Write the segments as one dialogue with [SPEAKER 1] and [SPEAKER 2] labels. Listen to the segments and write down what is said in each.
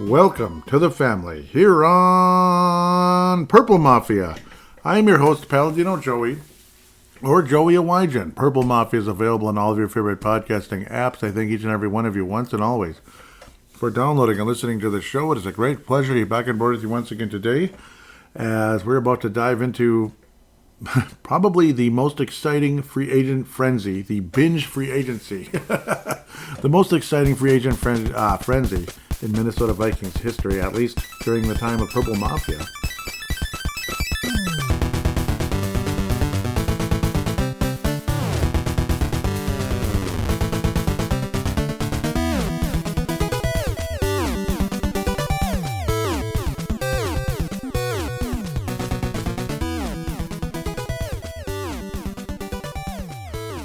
[SPEAKER 1] Welcome to the family here on Purple Mafia. I am your host, Paladino Joey, or Joey Awajan. Purple Mafia is available on all of your favorite podcasting apps. I thank each and every one of you once and always for downloading and listening to the show. It is a great pleasure to be back on board with you once again today, as we're about to dive into probably the most exciting free agent frenzy, the binge free agency. The most exciting free agent frenzy in Minnesota Vikings history, at least during the time of Purple Mafia.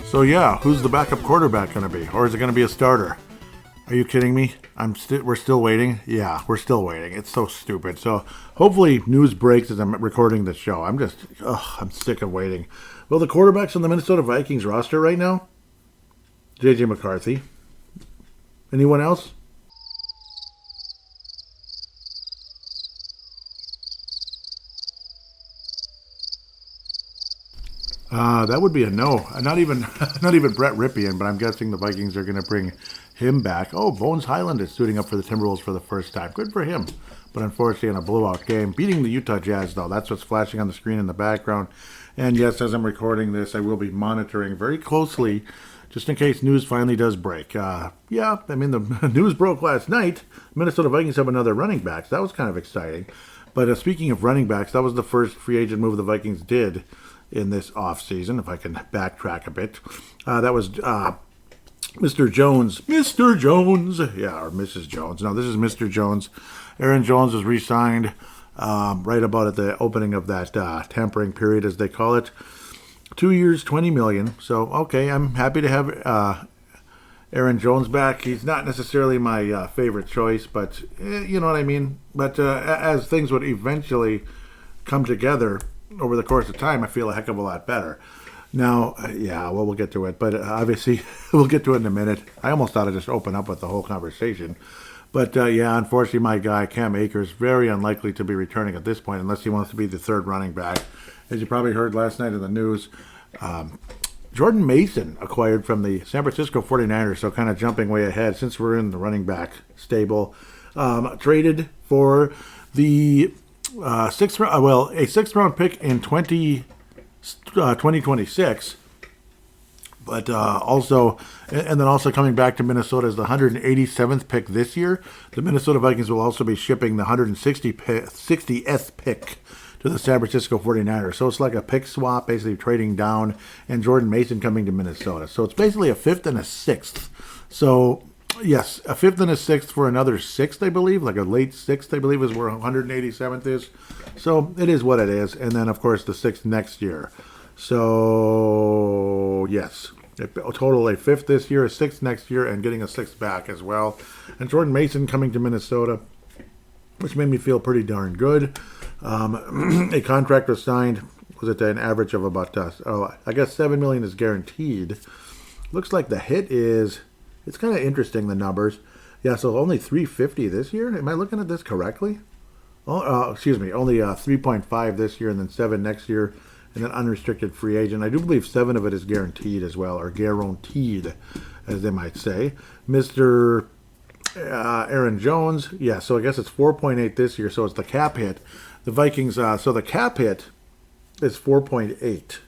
[SPEAKER 1] So yeah, who's the backup quarterback going to be? Or is it going to be a starter? Are you kidding me? We're still waiting? Yeah, we're still waiting. It's so stupid. So hopefully news breaks as I'm recording this show. I'm sick of waiting. Well, the quarterbacks on the Minnesota Vikings roster right now? J.J. McCarthy. Anyone else? That would be a no. Not even Brett Ripien, but I'm guessing the Vikings are going to bring him back. Oh, Bones Highland is suiting up for the Timberwolves for the first time. Good for him. But unfortunately in a blowout game. Beating the Utah Jazz, though. That's what's flashing on the screen in the background. And yes, as I'm recording this, I will be monitoring very closely just in case news finally does break. The news broke last night. Minnesota Vikings have another running back. So that was kind of exciting. But speaking of running backs, that was the first free agent move the Vikings did in this offseason, if I can backtrack a bit. That was Mr. Jones. Mr. Jones. Yeah, or Mrs. Jones. No, this is Mr. Jones. Aaron Jones was re-signed right about at the opening of that tampering period, as they call it. 2 years, $20 million. So, okay, I'm happy to have Aaron Jones back. He's not necessarily my favorite choice, but you know what I mean. But as things would eventually come together over the course of time, I feel a heck of a lot better. Now, we'll get to it. But obviously, we'll get to it in a minute. I almost thought I'd just open up with the whole conversation. But unfortunately, my guy, Cam Akers, very unlikely to be returning at this point unless he wants to be the third running back. As you probably heard last night in the news, Jordan Mason acquired from the San Francisco 49ers, so kind of jumping way ahead since we're in the running back stable. Traded for the a sixth round pick in 2026, but also coming back to Minnesota as the 187th pick this year. The Minnesota Vikings will also be shipping the 160th pick to the San Francisco 49ers. So it's like a pick swap, basically trading down, and Jordan Mason coming to Minnesota. So it's basically a fifth and a sixth. So yes, a fifth and a sixth for another sixth, I believe. Like a late sixth, I believe, is where 187th is. So it is what it is. And then, of course, the sixth next year. So, yes, a total a fifth this year, a sixth next year, and getting a sixth back as well. And Jordan Mason coming to Minnesota, which made me feel pretty darn good. A contract was signed, was it an average of about, I guess $7 million is guaranteed. Looks like the hit is... It's kind of interesting, the numbers. Yeah, so only $350 this year? Am I looking at this correctly? Only 3.5 this year and then 7 next year, and then unrestricted free agent. I do believe 7 of it is guaranteed as well, or guaranteed, as they might say. Mr. Aaron Jones, yeah, so I guess it's 4.8 this year, so it's the cap hit. The Vikings, so the cap hit is 4.8.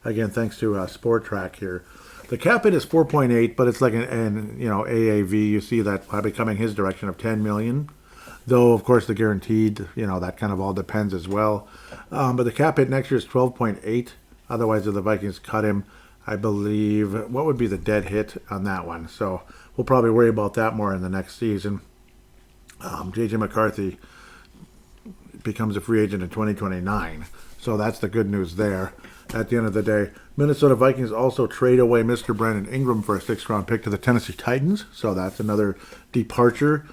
[SPEAKER 1] Again, thanks to Sport Track here. The cap hit is 4.8, but it's like an AAV. You see that probably coming his direction of $10 million. Though, of course, the guaranteed, that kind of all depends as well. But the cap hit next year is 12.8. Otherwise, if the Vikings cut him, I believe, what would be the dead hit on that one? So we'll probably worry about that more in the next season. J.J. McCarthy becomes a free agent in 2029. So that's the good news there. At the end of the day, Minnesota Vikings also trade away Mr. Brandon Ingram for a 6th-round pick to the Tennessee Titans. So that's another departure.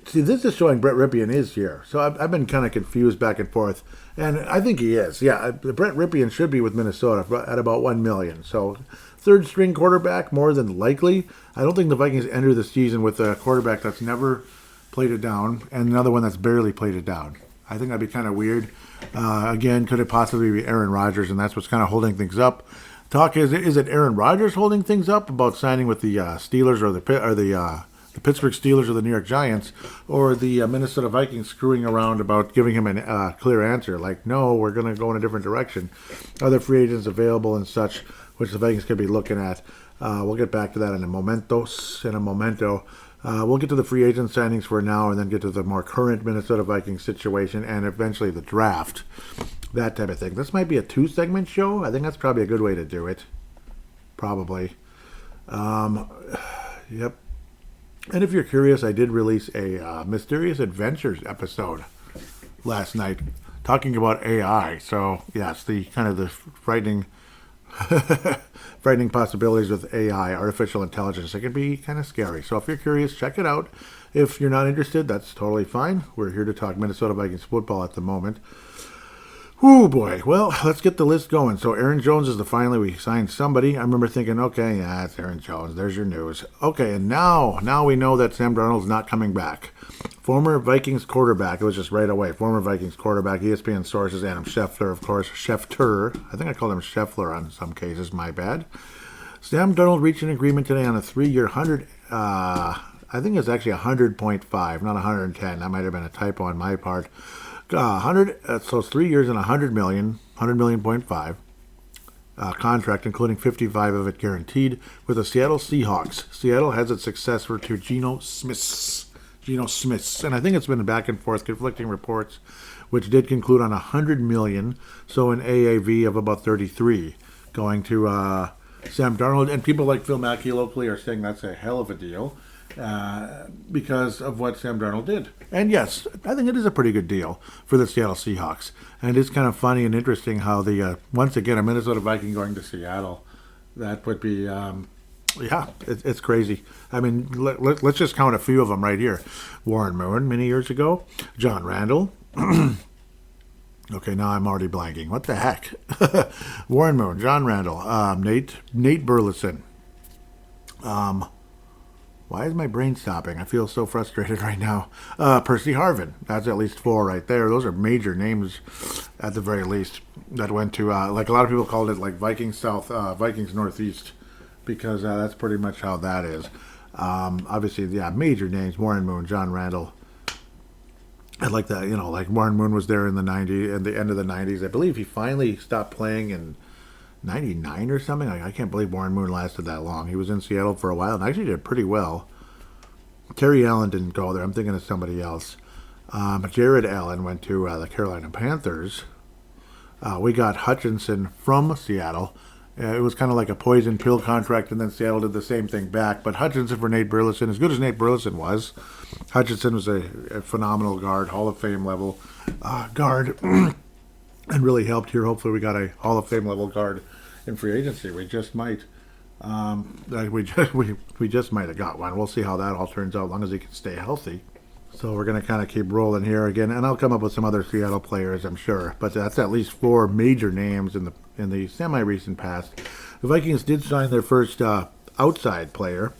[SPEAKER 1] See, this is showing Brett Ripien is here. So I've been kind of confused back and forth. And I think he is. Yeah, Brett Ripien should be with Minnesota at about $1 million. So third-string quarterback, more than likely. I don't think the Vikings enter the season with a quarterback that's never played it down, and another one that's barely played it down. I think that'd be kind of weird. Again, could it possibly be Aaron Rodgers, and that's what's kind of holding things up? Talk is it Aaron Rodgers holding things up about signing with the Steelers or the Pittsburgh Steelers or the New York Giants, or the Minnesota Vikings screwing around about giving him a clear answer, like, no, we're going to go in a different direction. Other free agents available and such, which the Vikings could be looking at. We'll get back to that in a momento. We'll get to the free agent signings for now, and then get to the more current Minnesota Vikings situation, and eventually the draft, that type of thing. This might be a 2-segment show. I think that's probably a good way to do it. Probably. Yep. And if you're curious, I did release a Mysterious Adventures episode last night, talking about AI. So yes, the kind of the frightening possibilities with AI, artificial intelligence. It can be kind of scary. So if you're curious, check it out. If you're not interested, that's totally fine. We're here to talk Minnesota Vikings football at the moment. Oh boy. Well, let's get the list going. So Aaron Jones is finally we signed somebody. I remember thinking, okay, yeah, it's Aaron Jones. There's your news. Okay, and now we know that Sam Darnold's not coming back. Former Vikings quarterback. It was just right away. Former Vikings quarterback. ESPN sources. Adam Schefter, of course. Schefter. I think I called him Scheffler on some cases. My bad. Sam Darnold reached an agreement today on a 3-year 100. I think it's actually 100.5, not 110. That might have been a typo on my part. 100. So it's 3 years and 100 million, 100 million point five contract, including 55 of it guaranteed, with the Seattle Seahawks. Seattle has its successor to Geno Smith, and I think it's been back and forth, conflicting reports, which did conclude on 100 million. So an AAV of about 33 going to Sam Darnold, and people like Phil Mackey locally are saying that's a hell of a deal. Because of what Sam Darnold did. And yes, I think it is a pretty good deal for the Seattle Seahawks. And it's kind of funny and interesting how once again, a Minnesota Viking going to Seattle, that would be, it's crazy. I mean, let's just count a few of them right here. Warren Moon, many years ago. John Randall. Okay, now I'm already blanking. What the heck? Warren Moon, John Randall, Nate Burleson. Why is my brain stopping? I feel so frustrated right now. Percy Harvin. That's at least 4 right there. Those are major names, at the very least, that went to, like a lot of people called it like Vikings South, Vikings Northeast, because that's pretty much how that is. Obviously, yeah, major names. Warren Moon, John Randall. I like that, like Warren Moon was there in the 90s, at the end of the 90s. I believe he finally stopped playing in 99 or something. I can't believe Warren Moon lasted that long. He was in Seattle for a while and actually did pretty well. Terry Allen didn't go there. I'm thinking of somebody else. Jared Allen went to the Carolina Panthers. We got Hutchinson from Seattle. It was kind of like a poison pill contract, and then Seattle did the same thing back. But Hutchinson for Nate Burleson, as good as Nate Burleson was, Hutchinson was a phenomenal guard, Hall of Fame level guard. And really helped here. Hopefully we got a Hall of Fame level guard in free agency. We just might. We just might have got one. We'll see how that all turns out, as long as he can stay healthy. So we're going to kind of keep rolling here again, and I'll come up with some other Seattle players, I'm sure. But that's at least 4 major names in the semi-recent past. The Vikings did sign their first outside player,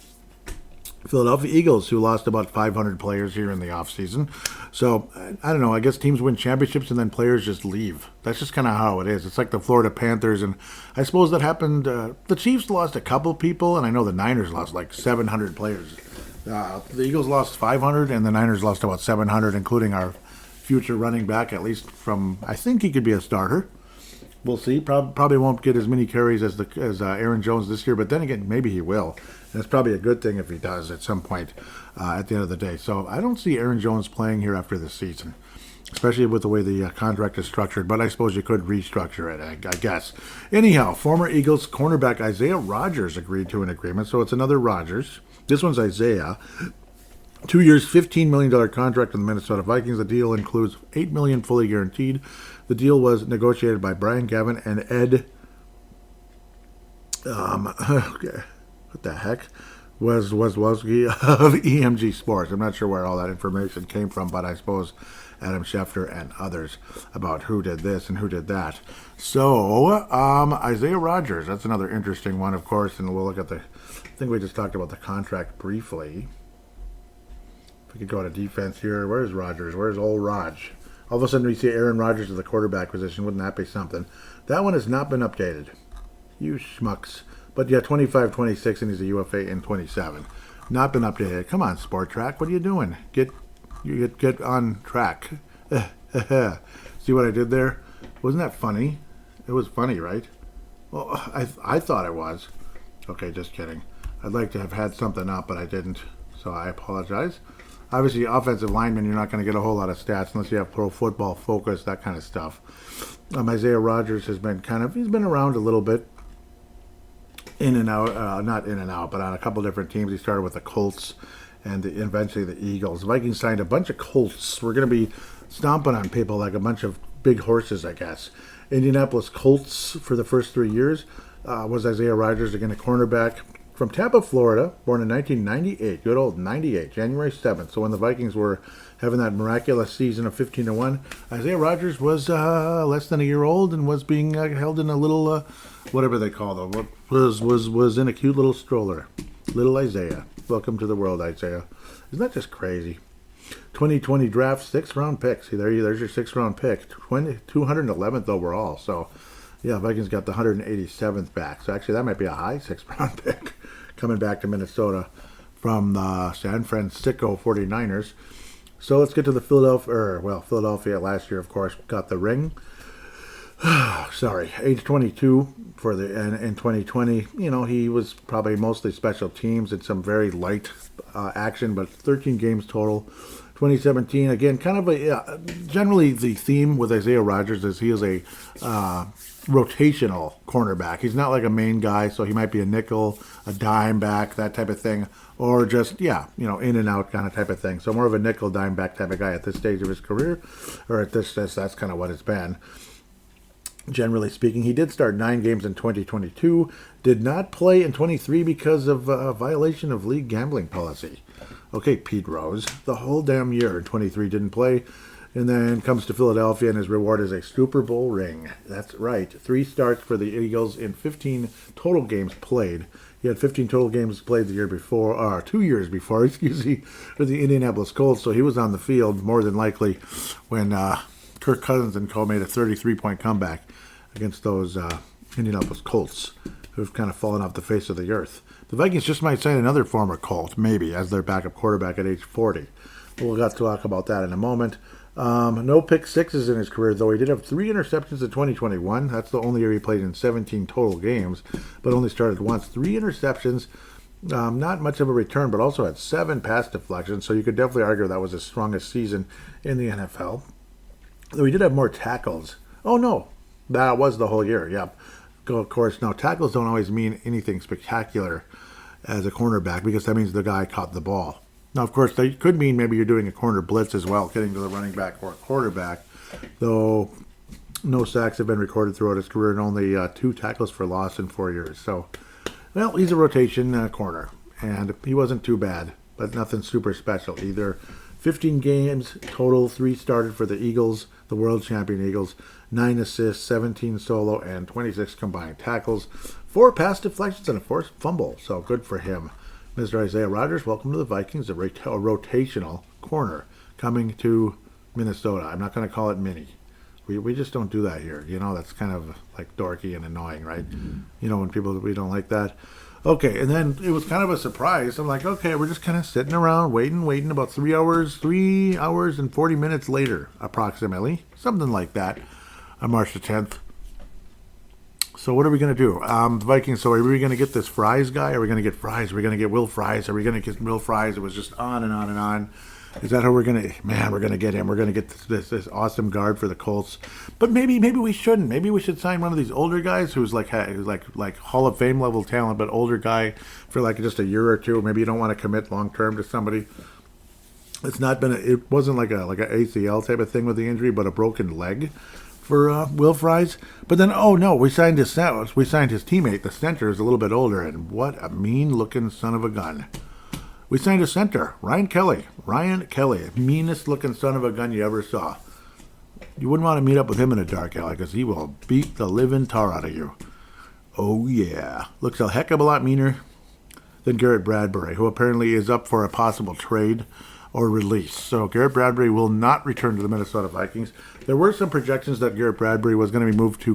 [SPEAKER 1] Philadelphia Eagles, who lost about 500 players here in the offseason. So, I don't know, I guess teams win championships and then players just leave. That's just kind of how it is. It's like the Florida Panthers, and I suppose that happened. The Chiefs lost a couple people, and I know the Niners lost like 700 players. The Eagles lost 500, and the Niners lost about 700, including our future running back, at least from, I think he could be a starter. We'll see. Probably won't get as many carries as Aaron Jones this year, but then again, maybe he will. And it's probably a good thing if he does at some point at the end of the day. So I don't see Aaron Jones playing here after this season, especially with the way the contract is structured. But I suppose you could restructure it, I guess. Anyhow, former Eagles cornerback Isaiah Rodgers agreed to an agreement. So it's another Rodgers. This one's Isaiah. 2 years, $15 million contract with the Minnesota Vikings. The deal includes $8 million fully guaranteed. The deal was negotiated by Brian Gavin and Ed. Okay. What the heck? Was Wozwowski of EMG Sports. I'm not sure where all that information came from, but I suppose Adam Schefter and others about who did this and who did that. So, Isaiah Rodgers, that's another interesting one, of course, and we'll look at I think we just talked about the contract briefly. If we could go to defense here. Where's Rodgers? Where's old Raj? All of a sudden we see Aaron Rodgers at the quarterback position. Wouldn't that be something? That one has not been updated. You schmucks. But yeah, 25, 26, and he's a UFA in 27. Not been updated. Come on, Sport Track. What are you doing? Get on track. See what I did there? Wasn't that funny? It was funny, right? Well, I thought it was. Okay, just kidding. I'd like to have had something up, but I didn't. So I apologize. Obviously, offensive lineman, you're not going to get a whole lot of stats unless you have Pro Football Focus, that kind of stuff. Isaiah Rodgers has been he's been around a little bit. In and out, not in and out, but on a couple different teams. He started with the Colts and eventually the Eagles. The Vikings signed a bunch of Colts. We're going to be stomping on people like a bunch of big horses, I guess. Indianapolis Colts for the first 3 years was Isaiah Rodgers, again a cornerback from Tampa, Florida, born in 1998. Good old 98, January 7th. So when the Vikings were having that miraculous season of 15-1, Isaiah Rodgers was less than a year old and was being held in a little, whatever they call them, was in a cute little stroller. Little Isaiah. Welcome to the world, Isaiah. Isn't that just crazy? 2020 draft, 6th-round pick. See, there's your 6th-round pick. 211th overall. So, yeah, Vikings got the 187th back. So, actually, that might be a high 6th-round pick coming back to Minnesota from the San Francisco 49ers. So, let's get to the Philadelphia last year, of course, got the ring. Sorry, age 22 for in 2020. You know, he was probably mostly special teams and some very light action, but 13 games total. 2017, again, kind of generally the theme with Isaiah Rodgers is he is a rotational cornerback. He's not like a main guy, so he might be a nickel, a dime back, that type of thing, or just, in and out kind of type of thing. So more of a nickel, dime back type of guy at this stage of his career, or at this that's kind of what it's been. Generally speaking, he did start 9 games in 2022, did not play in 23 because of a violation of league gambling policy. Okay, Pete Rose, the whole damn year in 23 didn't play, and then comes to Philadelphia, and his reward is a Super Bowl ring. That's right, 3 starts for the Eagles in 15 total games played. He had 15 total games played the year before, or 2 years before, for the Indianapolis Colts, so he was on the field more than likely when Kirk Cousins and co. made a 33-point comeback against those Indianapolis Colts, who've kind of fallen off the face of the earth. The Vikings just might sign another former Colt, maybe, as their backup quarterback at age 40. We'll have to talk about that in a moment. No pick sixes in his career, though. He did have 3 interceptions in 2021. That's the only year he played in 17 total games, but only started once. 3 interceptions, not much of a return, but also had 7 pass deflections, so you could definitely argue that was his strongest season in the NFL. Though he did have more tackles. Oh, no. That was the whole year, yep. Of course, now tackles don't always mean anything spectacular as a cornerback because that means the guy caught the ball. Now, of course, they could mean maybe you're doing a corner blitz as well, getting to the running back or quarterback, though no sacks have been recorded throughout his career and only 2 tackles for loss in 4 years. So, well, he's a rotation corner, and he wasn't too bad, but nothing super special either. 15 games total, 3 started for the Eagles, the world champion Eagles, 9 assists, 17 solo, and 26 combined tackles, 4 pass deflections, and a forced fumble. So good for him. Mr. Isaiah Rodgers, welcome to the Vikings, a rotational corner coming to Minnesota. I'm not going to call it mini. We just don't do that here. That's kind of like dorky and annoying, right? When we don't like that. Okay, and then it was kind of a surprise. I'm like, okay, we're just kind of sitting around, waiting about 3 hours and 40 minutes later, approximately. Something like that, on March the 10th. So what are we going to do? The Vikings, so are we going to get this Fries guy? Are we going to get Fries? Are we going to get Will Fries? Are we going to get Will Fries? It was just on and on and on. Is that how we're going to, we're going to get him. We're going to get this awesome guard for the Colts. But maybe we shouldn't. Maybe we should sign one of these older guys who's like Hall of Fame level talent, but older guy for like just a year or two. Maybe you don't want to commit long term to somebody. It wasn't like a ACL type of thing with the injury, but a broken leg for Will Fries. But then, we signed his teammate. The center is a little bit older, and what a mean looking son of a gun. We signed a center, Ryan Kelly, meanest looking son of a gun you ever saw. You wouldn't want to meet up with him in a dark alley because he will beat the living tar out of you. Oh yeah, looks a heck of a lot meaner than Garrett Bradbury, who apparently is up for a possible trade or release. So Garrett Bradbury will not return to the Minnesota Vikings. There were some projections that Garrett Bradbury was going to be moved to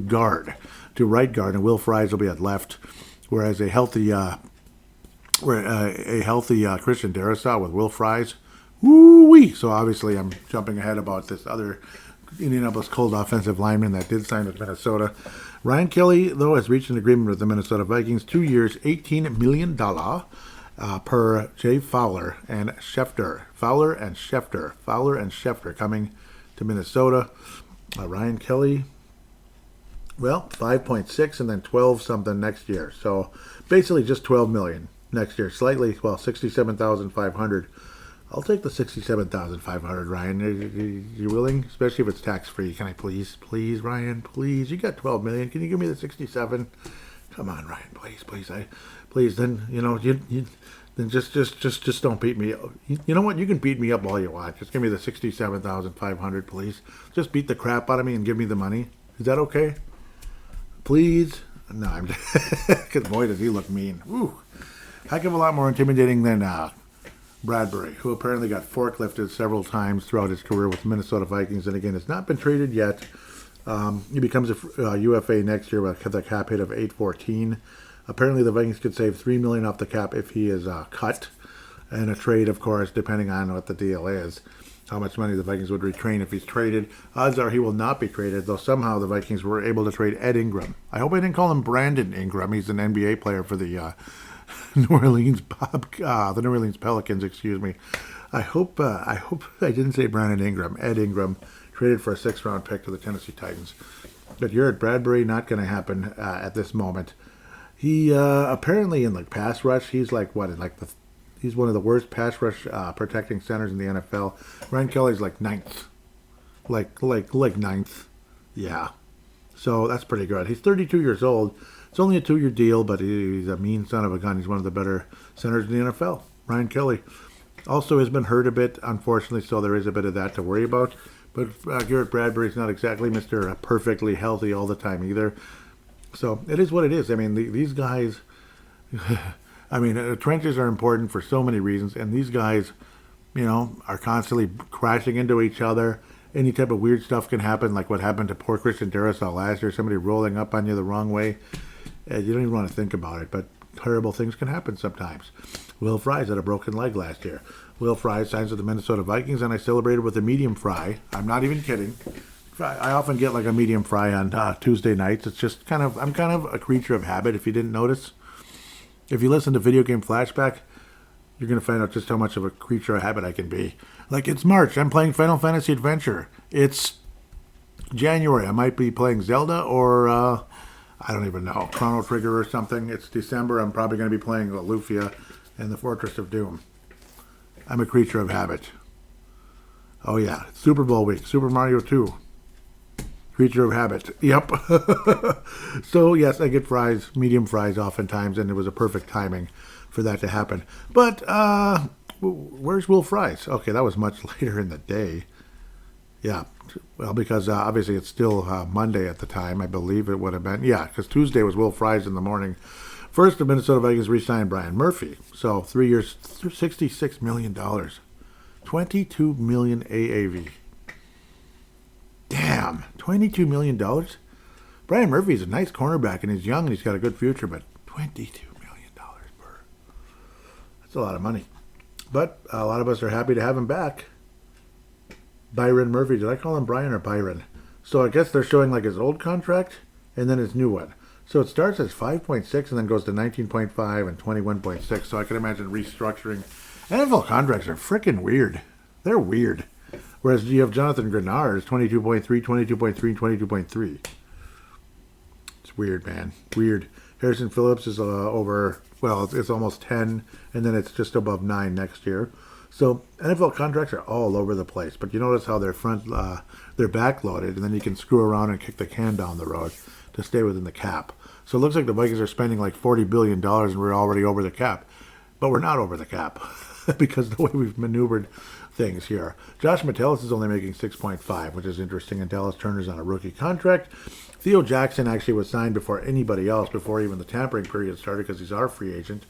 [SPEAKER 1] right guard, and Will Fries will be at left, whereas a healthy Christian Darrisaw with Will Fries. Woo-wee! So obviously I'm jumping ahead about this other Indianapolis Colts offensive lineman that did sign with Minnesota. Ryan Kelly, though, has reached an agreement with the Minnesota Vikings, 2 years, $18 million per Jay Fowler and Schefter. Fowler and Schefter coming to Minnesota. Ryan Kelly, well, 5.6 and then 12 something next year. So basically just 12 million next year. Slightly, well, 67,500. I'll take the 67,500, Ryan. You willing? Especially if it's tax-free. Can I please, Ryan, please? You got 12 million. Can you give me the 67? Come on, Ryan, please. Then then just don't beat me. You know what? You can beat me up all you want. Just give me the 67,500, please. Just beat the crap out of me and give me the money. Is that okay? Please. No, I'm because boy does he look mean. Woo. Heck of a lot more intimidating than Bradbury, who apparently got forklifted several times throughout his career with the Minnesota Vikings, and again has not been traded yet. He becomes a UFA next year with a cap hit of $814. Apparently, the Vikings could save $3 million off the cap if he is cut, and a trade, of course, depending on what the deal is, how much money the Vikings would retrain if he's traded. Odds are he will not be traded, though somehow the Vikings were able to trade Ed Ingram. I hope I didn't call him Brandon Ingram. He's an NBA player for the New Orleans Pelicans, excuse me. I hope I didn't say Brandon Ingram. Ed Ingram traded for a 6th-round pick to the Tennessee Titans. But Garrett Bradbury, not going to happen at this moment. He apparently in like pass rush, he's like what? He's one of the worst pass rush protecting centers in the NFL. Ryan Kelly's like 9th, like 9th. Yeah, so that's pretty good. He's 32 years old. It's only a 2-year deal, but he's a mean son of a gun. He's one of the better centers in the NFL. Ryan Kelly also has been hurt a bit, unfortunately, so there is a bit of that to worry about. But Garrett Bradbury's not exactly Mr. Perfectly healthy all the time either. So it is what it is. I mean, these guys, trenches are important for so many reasons, and these guys, are constantly crashing into each other. Any type of weird stuff can happen, like what happened to poor Christian Darrisaw last year, somebody rolling up on you the wrong way. You don't even want to think about it, but terrible things can happen sometimes. Will Fries had a broken leg last year. Will Fries signs with the Minnesota Vikings, and I celebrated with a medium fry. I'm not even kidding. I often get like a medium fry on Tuesday nights. It's just I'm kind of a creature of habit, if you didn't notice. If you listen to Video Game Flashback, you're going to find out just how much of a creature of habit I can be. Like, it's March. I'm playing Final Fantasy Adventure. It's January. I might be playing Zelda or, I don't even know, Chrono Trigger or something. It's December. I'm probably going to be playing Lufia and the Fortress of Doom. I'm a creature of habit. Oh, yeah. Super Bowl week. Super Mario 2. Creature of habit. Yep. So, yes, I get fries, medium fries oftentimes, and it was a perfect timing for that to happen. But, where's Will Fries? Okay, that was much later in the day. Yeah. Well, because obviously it's still Monday at the time, I believe it would have been. Yeah, because Tuesday was Will Fries in the morning. First, the Minnesota Vikings re-signed Brian Murphy. So, 3 years, $66 million. $22 million AAV. Damn, $22 million? Brian Murphy's a nice cornerback, and he's young, and he's got a good future, but $22 million per. That's a lot of money. But a lot of us are happy to have him back. Byron Murphy. Did I call him Brian or Byron? So I guess they're showing like his old contract and then his new one. So it starts as 5.6 and then goes to 19.5 and 21.6. So I can imagine restructuring. NFL contracts are freaking weird. They're weird. Whereas you have Jonathan Grenard is 22.3, 22.3, 22.3. It's weird, man. Weird. Harrison Phillips is it's almost 10, and then it's just above 9 next year. So NFL contracts are all over the place. But you notice how they're backloaded, and then you can screw around and kick the can down the road to stay within the cap. So it looks like the Vikings are spending like $40 billion, and we're already over the cap. But we're not over the cap because the way we've maneuvered things here. Josh Metellus is only making 6.5, which is interesting, and Dallas Turner's on a rookie contract. Theo Jackson actually was signed before anybody else, before even the tampering period started, because he's our free agent.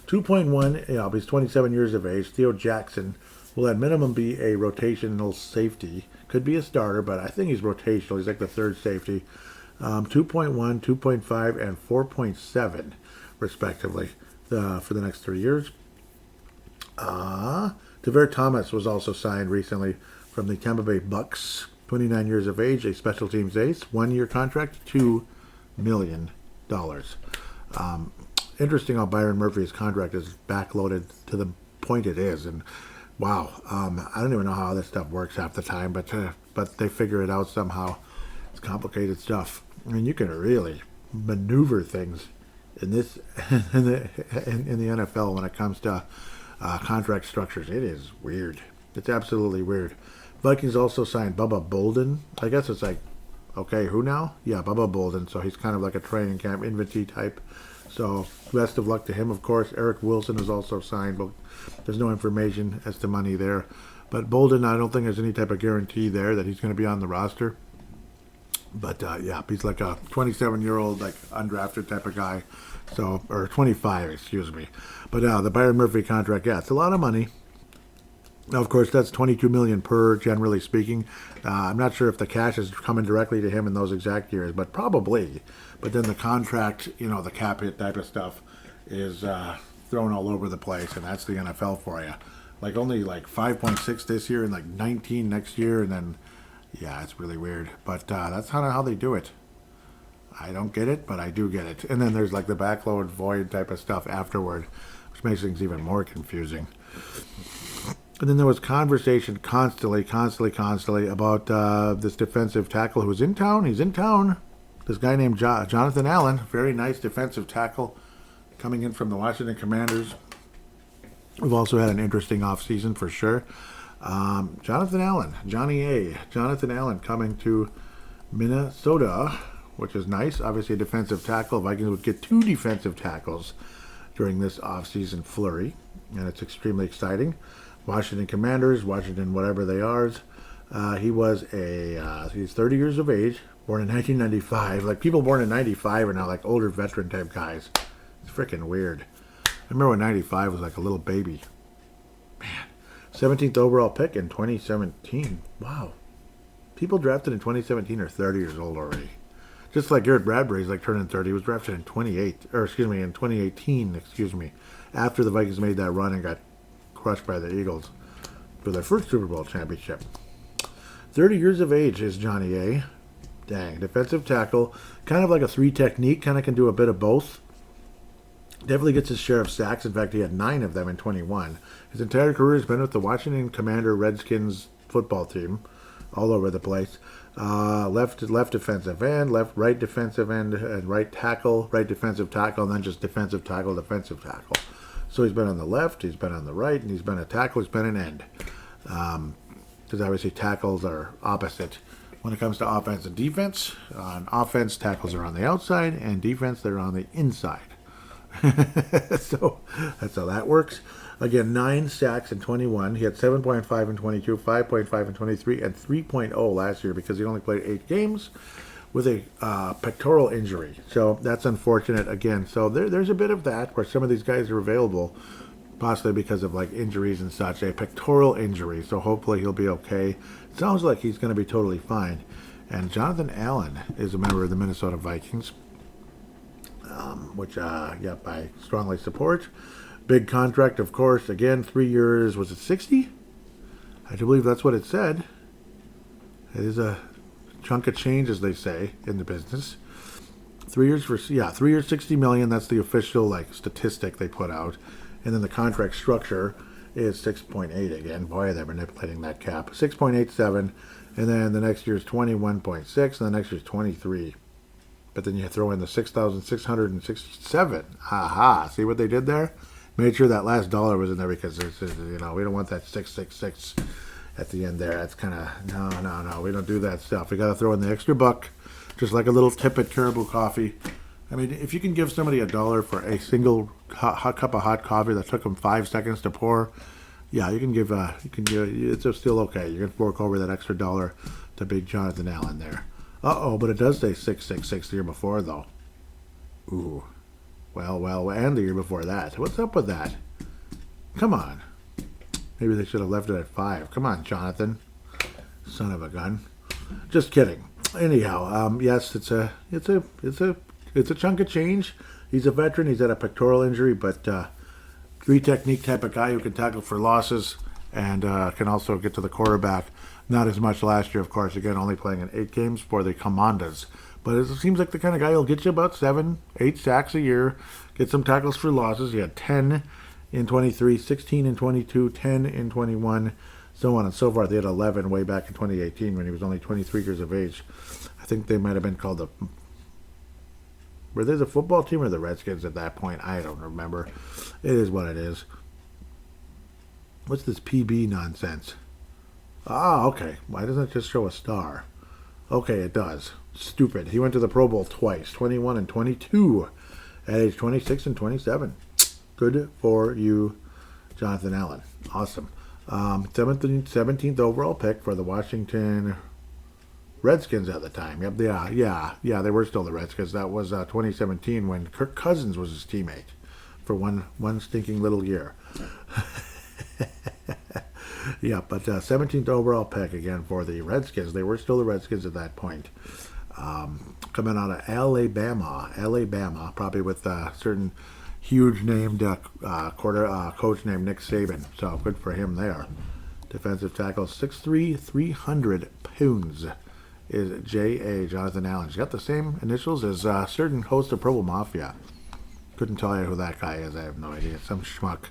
[SPEAKER 1] 2.1, he's 27 years of age. Theo Jackson, will at minimum be a rotational safety. Could be a starter, but I think he's rotational. He's like the third safety. 2.1, 2.5, and 4.7, respectively, for the next 3 years. Devere Thomas was also signed recently from the Tampa Bay Bucks. 29 years of age, a special teams ace. 1-year contract, $2 million. Interesting how Byron Murphy's contract is backloaded to the point it is. And wow, I don't even know how this stuff works half the time, but they figure it out somehow. It's complicated stuff. I mean, you can really maneuver things in this in the NFL when it comes to contract structures. It is weird. It's absolutely weird. Vikings also signed Bubba Bolden. I guess it's like, okay, who now? Yeah, Bubba Bolden. So he's kind of like a training camp invitee type. So best of luck to him, of course. Eric Wilson is also signed, but there's no information as to money there. But Bolden, I don't think there's any type of guarantee there that he's going to be on the roster. But yeah, he's like a 27-year-old, like undrafted type of guy. So, or 25, excuse me. But the Byron Murphy contract, yeah, it's a lot of money. Now, of course, that's $22 million per, generally speaking. I'm not sure if the cash is coming directly to him in those exact years, but probably. But then the contract, the cap hit type of stuff is thrown all over the place, and that's the NFL for you. Like only like 5.6 this year and like 19 next year, and then, yeah, it's really weird. But that's kind of how they do it. I don't get it, but I do get it. And then there's like the backload void type of stuff afterward, which makes things even more confusing. And then there was conversation constantly about this defensive tackle who's in town. He's in town. This guy named Jonathan Allen, very nice defensive tackle coming in from the Washington Commanders. We've also had an interesting offseason for sure. Jonathan Allen, Jonathan Allen coming to Minnesota, which is nice. Obviously a defensive tackle. Vikings would get 2 defensive tackles during this offseason flurry, and it's extremely exciting. Washington Commanders, Washington whatever they are. He's 30 years of age, born in 1995. Like people born in 95 are now like older veteran type guys. It's freaking weird. I remember when 95 was like a little baby. Man, 17th overall pick in 2017. Wow. People drafted in 2017 are 30 years old already. Just like Garrett Bradbury's like turning 30. He was drafted in 2018, after the Vikings made that run and got crushed by the Eagles for their first Super Bowl championship. 30 years of age is Johnny A. Dang. Defensive tackle. Kind of like a 3 technique. Kind of can do a bit of both. Definitely gets his share of sacks. In fact, he had 9 of them in 21. His entire career has been with the Washington Commander Redskins football team. All over the place. Left defensive end, right defensive end, and right defensive tackle, and then just defensive tackle. So he's been on the left, he's been on the right, and he's been a tackle, he's been an end. Because obviously tackles are opposite when it comes to offense and defense. On offense, tackles are on the outside, and defense, they're on the inside. So that's how that works. Again, 9 sacks in 21. He had 7.5 in 22, 5.5 in 23, and 3.0 last year because he only played 8 games with a pectoral injury. So that's unfortunate again. So there's a bit of that where some of these guys are available, possibly because of like injuries and such, a pectoral injury. So hopefully he'll be okay. It sounds like he's going to be totally fine. And Jonathan Allen is a member of the Minnesota Vikings, which I strongly support. Big contract, of course. Again, 3 years. Was it 60? I do believe that's what it said. It is a chunk of change, as they say in the business. 3 years 60 million. That's the official statistic they put out. And then the contract structure is 6.8 again. Boy, they're manipulating that cap. 6.87, and then the next year is 21.6, and the next year is 23. But then you throw in the 6,667. Aha! See what they did there? Made sure that last dollar was in there because we don't want that 666 at the end there. That's kind of no. We don't do that stuff. We got to throw in the extra buck, just like a little tip at Caribou Coffee. I mean, if you can give somebody $1 for a single hot cup of hot coffee that took them 5 seconds to pour, yeah, you can give. It's still okay. You can fork over that extra $1 to Big Jonathan Allen there. But it does say 666 the year before though. Ooh. Well, and the year before that. What's up with that? Come on. Maybe they should have left it at 5. Come on, Jonathan, son of a gun. Just kidding. Anyhow, yes, it's a chunk of change. He's a veteran. He's had a pectoral injury, but 3 technique type of guy who can tackle for losses and can also get to the quarterback. Not as much last year, of course. Again, only playing in 8 games for the Commandos. But it seems like the kind of guy who'll get you about 7, 8 sacks a year, get some tackles for losses. He had 10 in 23, 16 in 22, 10 in 21, so on and so forth. They had 11 way back in 2018 when he was only 23 years of age. I think they might have been called were they the football team or the Redskins at that point? I don't remember. It is what it is. What's this PB nonsense? Ah, okay. Why doesn't it just show a star? Okay, it does. Stupid. He went to the Pro Bowl twice, 21 and 22, at age 26 and 27. Good for you, Jonathan Allen. Awesome. 17th overall pick for the Washington Redskins at the time. Yep, yeah, they were still the Redskins. That was 2017 when Kirk Cousins was his teammate for one stinking little year. Yeah, but 17th overall pick again for the Redskins. They were still the Redskins at that point. Coming out of Alabama, probably with a certain huge named coach named Nick Saban. So good for him there. Defensive tackle, 6'3", 300 pounds is J.A. Jonathan Allen. He's got the same initials as a certain host of Pro Bowl Mafia. Couldn't tell you who that guy is. I have no idea. Some schmuck.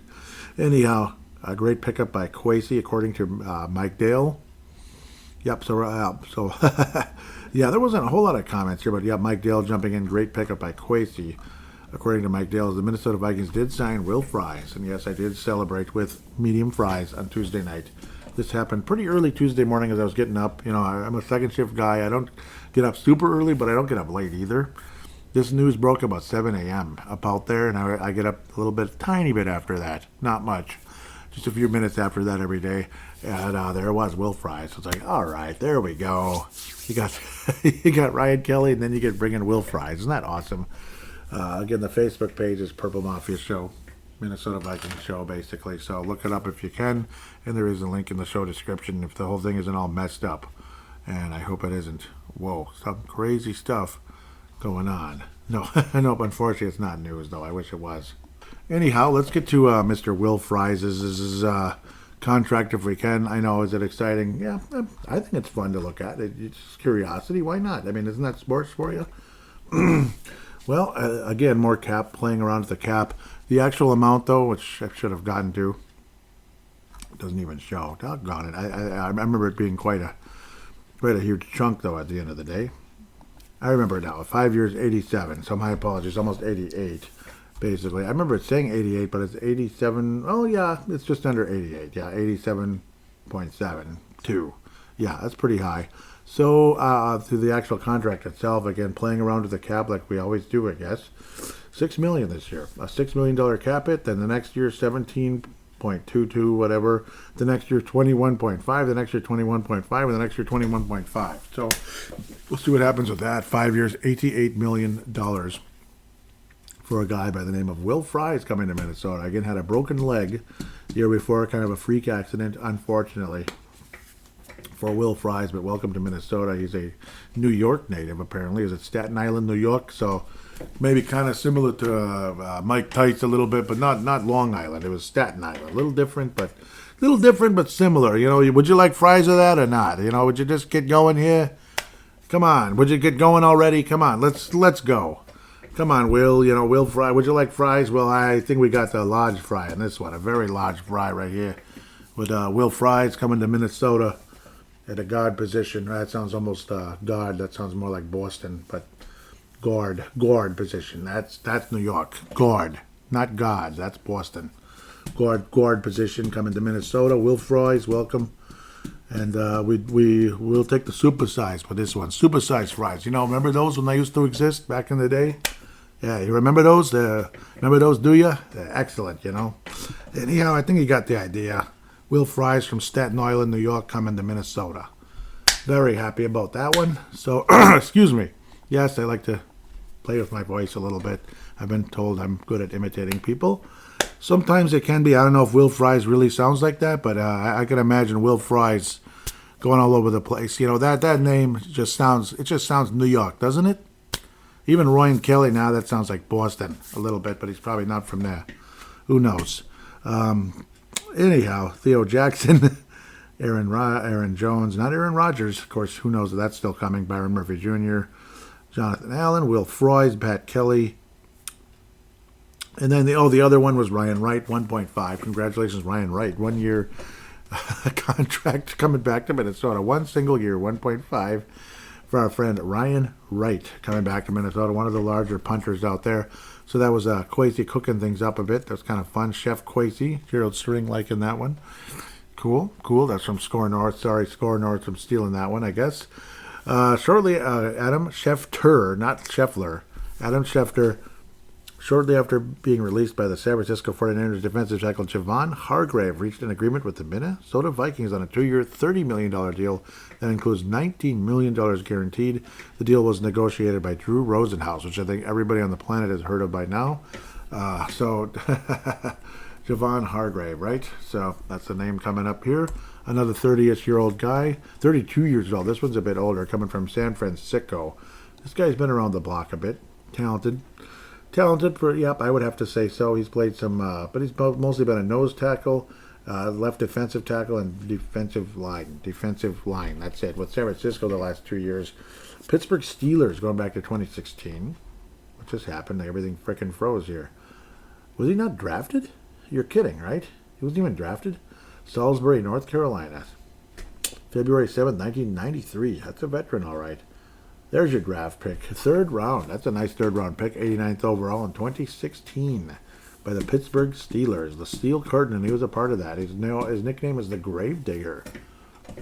[SPEAKER 1] Anyhow, a great pickup by Kwesi, according to Mike Dale. Yep, so yeah, there wasn't a whole lot of comments here, but yeah, Mike Dale jumping in. Great pickup by Kwesi. According to Mike Dale, the Minnesota Vikings did sign Will Fries. And yes, I did celebrate with medium fries on Tuesday night. This happened pretty early Tuesday morning as I was getting up. You know, I'm a second shift guy. I don't get up super early, but I don't get up late either. This news broke about 7 a.m. up out there, and I get up a little bit, tiny bit after that. Not much. Just a few minutes after that every day. And there it was, Will Fries. So it's like, all right, there we go. You got Ryan Kelly, and then you get bringing Will Fries. Isn't that awesome? Again, the Facebook page is Purple Mafia Show, Minnesota Vikings Show, basically. So look it up if you can, and there is a link in the show description if the whole thing isn't all messed up. And I hope it isn't. Whoa, some crazy stuff going on. No, nope, unfortunately it's not news, though. I wish it was. Anyhow, let's get to Mr. Will Fries' contract if we can. I know, is it exciting? Yeah, I think it's fun to look at. It's curiosity. Why not? I mean, isn't that sports for you? Well, again, more cap, playing around with the cap. The actual amount, though, which I should have gotten to, doesn't even show. Doggone it. I remember it being quite a huge chunk, though, at the end of the day. I remember it now. 5 years, 87. So my apologies, almost 88, basically. I remember it saying 88, but it's 87. Oh, yeah, it's just under 88. Yeah, 87.72. Yeah, that's pretty high. So, to the actual contract itself, again, playing around with the cap like we always do, I guess. $6 million this year. A $6 million cap hit. Then the next year, 17.22, whatever. The next year, 21.5. The next year, 21.5. And the next year, 21.5. So, we'll see what happens with that. 5 years, $88 million for a guy by the name of Will Fries coming to Minnesota. Again, had a broken leg the year before. Kind of a freak accident, unfortunately, for Will Fries, but welcome to Minnesota. He's a New York native, apparently. Is it Staten Island, New York? So maybe kind of similar to Mike Tights a little bit, but not Long Island. It was Staten Island. A little different, but similar. You know, would you like fries of that or not? You know, would you just get going here? Come on, would you get going already? Come on, let's go. Come on, Will. You know, Will Fry. Would you like fries? Well, I think we got the large fry in this one, a very large fry right here, with Will Fries coming to Minnesota. At a guard position. That sounds almost guard. That sounds more like Boston, but guard position. That's New York. Guard, not guard. That's Boston. Guard position coming to Minnesota. Will Fries, welcome. And we'll take the supersize for this one. Supersize fries. You know, remember those when they used to exist back in the day? Yeah, you remember those? Remember those, do you? They're excellent, you know. Anyhow, I think you got the idea. Will Fries from Staten Island, New York, coming to Minnesota. Very happy about that one. So, excuse me. Yes, I like to play with my voice a little bit. I've been told I'm good at imitating people. Sometimes it can be. I don't know if Will Fries really sounds like that, but I can imagine Will Fries going all over the place. You know, that name just sounds New York, doesn't it? Even Ryan Kelly, now that sounds like Boston a little bit, but he's probably not from there. Who knows? Anyhow, Theo Jackson, Aaron Jones, not Aaron Rodgers, of course, who knows if that's still coming, Byron Murphy Jr., Jonathan Allen, Will Fries, Pat Kelly. And then the other one was Ryan Wright, 1.5. Congratulations, Ryan Wright. 1 year contract coming back to Minnesota. One single year, 1.5 for our friend Ryan Wright coming back to Minnesota. One of the larger punters out there. So that was Kwesi cooking things up a bit. That was kind of fun. Chef Kwesi, Gerald String liking that one. Cool. That's from Score North. Sorry, Score North, from stealing that one, I guess. Shortly, Adam Schefter, not Scheffler, Adam Schefter, shortly after being released by the San Francisco 49ers defensive tackle Javon Hargrave reached an agreement with the Minnesota Vikings on a 2-year, $30 million deal that includes $19 million guaranteed. The deal was negotiated by Drew Rosenhaus, which I think everybody on the planet has heard of by now. Javon Hargrave, right? So that's the name coming up here. Another 30-ish-year-old guy, 32 years old. This one's a bit older, coming from San Francisco. This guy's been around the block a bit. Talented for, yep, I would have to say so. He's played some, but he's mostly been a nose tackle, left defensive tackle, and defensive line. That's it. With San Francisco the last 2 years. Pittsburgh Steelers going back to 2016. What just happened? Everything frickin' froze here. Was he not drafted? You're kidding, right? He wasn't even drafted? Salisbury, North Carolina. February 7th, 1993. That's a veteran, all right. There's your draft pick. 3rd round. That's a nice 3rd round pick. 89th overall in 2016 by the Pittsburgh Steelers. The Steel Curtain, and he was a part of that. His nickname is the Gravedigger.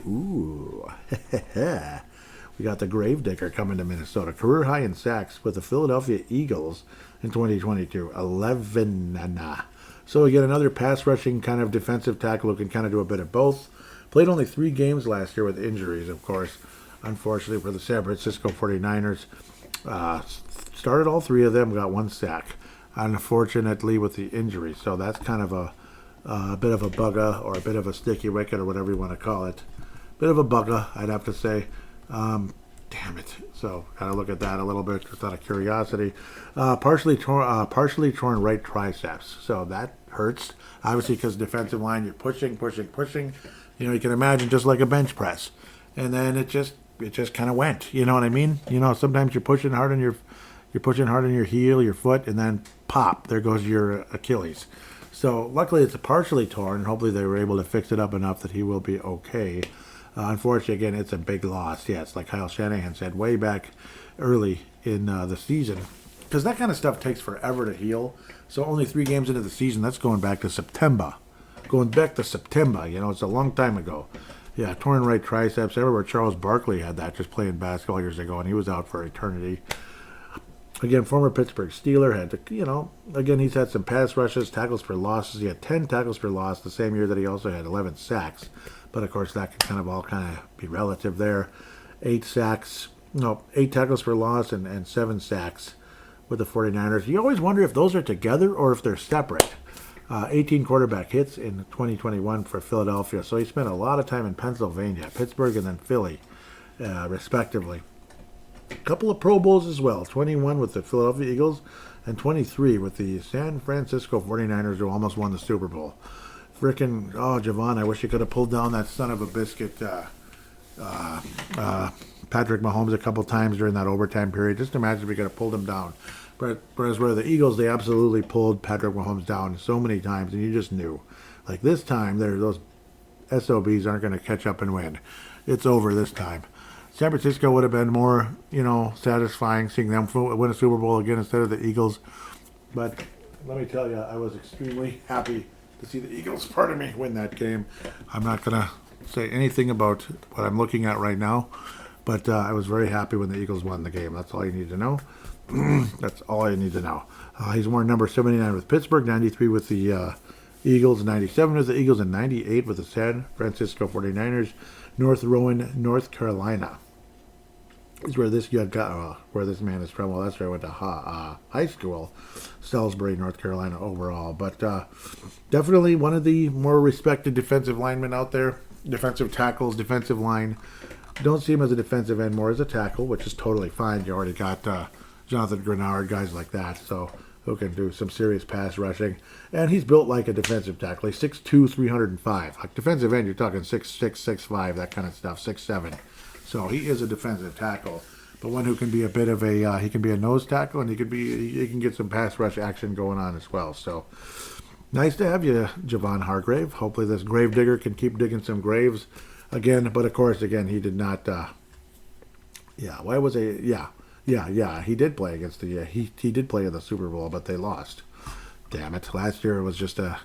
[SPEAKER 1] Ooh. We got the Gravedigger coming to Minnesota. Career high in sacks with the Philadelphia Eagles in 2022. 11. So again, another pass rushing kind of defensive tackle who can kind of do a bit of both. Played only 3 games last year with injuries, of course. Unfortunately for the San Francisco 49ers. Started all 3 of them, got 1 sack. Unfortunately with the injury. So that's kind of a bit of a bugger, or a bit of a sticky wicket, or whatever you want to call it. Bit of a bugger, I'd have to say. Damn it. So gotta look at that a little bit just out of curiosity. Partially torn right triceps. So that hurts. Obviously because defensive line, you're pushing. You know, you can imagine just like a bench press. And then it just kind of went. You know what I mean? You know, sometimes you're pushing hard on your heel, your foot, and then pop, there goes your Achilles. So luckily it's partially torn, and hopefully they were able to fix it up enough that he will be okay. Unfortunately, again, it's a big loss. Yes, like Kyle Shanahan said way back early in the season, because that kind of stuff takes forever to heal. So only 3 games into the season, that's going back to September. You know, it's a long time ago. Yeah, torn right triceps. I remember Charles Barkley had that just playing basketball years ago, and he was out for eternity. Again, former Pittsburgh Steeler had to, you know, again, he's had some pass rushes, tackles for losses. He had 10 tackles for loss the same year that he also had 11 sacks. But, of course, that can all be relative there. 8 tackles for loss and 7 sacks with the 49ers. You always wonder if those are together or if they're separate. 18 quarterback hits in 2021 for Philadelphia. So he spent a lot of time in Pennsylvania, Pittsburgh, and then Philly, respectively. A couple of Pro Bowls as well. 21 with the Philadelphia Eagles and 23 with the San Francisco 49ers, who almost won the Super Bowl. Frickin', Javon, I wish you could have pulled down that son of a biscuit Patrick Mahomes a couple times during that overtime period. Just imagine if we could have pulled him down. But whereas the Eagles, they absolutely pulled Patrick Mahomes down so many times, and you just knew. Like this time, those SOBs aren't going to catch up and win. It's over this time. San Francisco would have been more, satisfying seeing them win a Super Bowl again instead of the Eagles. But let me tell you, I was extremely happy to see the Eagles, win that game. I'm not going to say anything about what I'm looking at right now, but I was very happy when the Eagles won the game. That's all you need to know. That's all you need to know. He's worn number 79 with Pittsburgh, 93 with the Eagles, 97 with the Eagles, and 98 with the San Francisco 49ers, North Rowan, North Carolina. is where this young guy, where this man is from. Well, that's where I went to high school, Salisbury, North Carolina, overall. But definitely one of the more respected defensive linemen out there. Defensive tackles, defensive line. Don't see him as a defensive end, more as a tackle, which is totally fine. You already got Jonathan Grenard, guys like that, so who can do some serious pass rushing. And he's built like a defensive tackle. He's 6'2", 305. Like defensive end, you're talking 6'6", 6'5", that kind of stuff, 6'7". So he is a defensive tackle, but one who can be a bit of a he can be a nose tackle, and he can get some pass rush action going on as well. So nice to have you, Javon Hargrave. Hopefully this grave digger can keep digging some graves again. But of course, again, he did not. Why was he? Yeah. He did play against the. He did play in the Super Bowl, but they lost. Damn it! Last year it was just a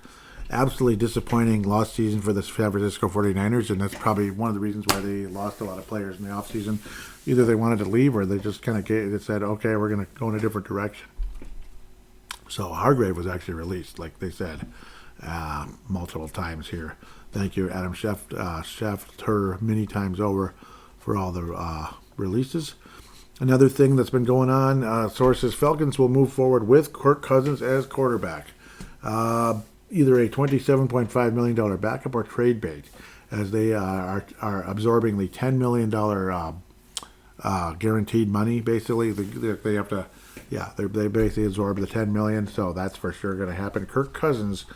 [SPEAKER 1] absolutely disappointing lost season for the San Francisco 49ers, and that's probably one of the reasons why they lost a lot of players in the offseason. Either they wanted to leave, or they just kind of said, "Okay, we're going to go in a different direction." So Hargrave was actually released, like they said, multiple times here. Thank you, Adam Schefter, many times over for all the releases. Another thing that's been going on, sources, Falcons will move forward with Kirk Cousins as quarterback. Either a $27.5 million backup or trade bait, as they are absorbing the $10 million guaranteed money, basically. They have to, they basically absorb the $10 million, so that's for sure going to happen. Kirk Cousins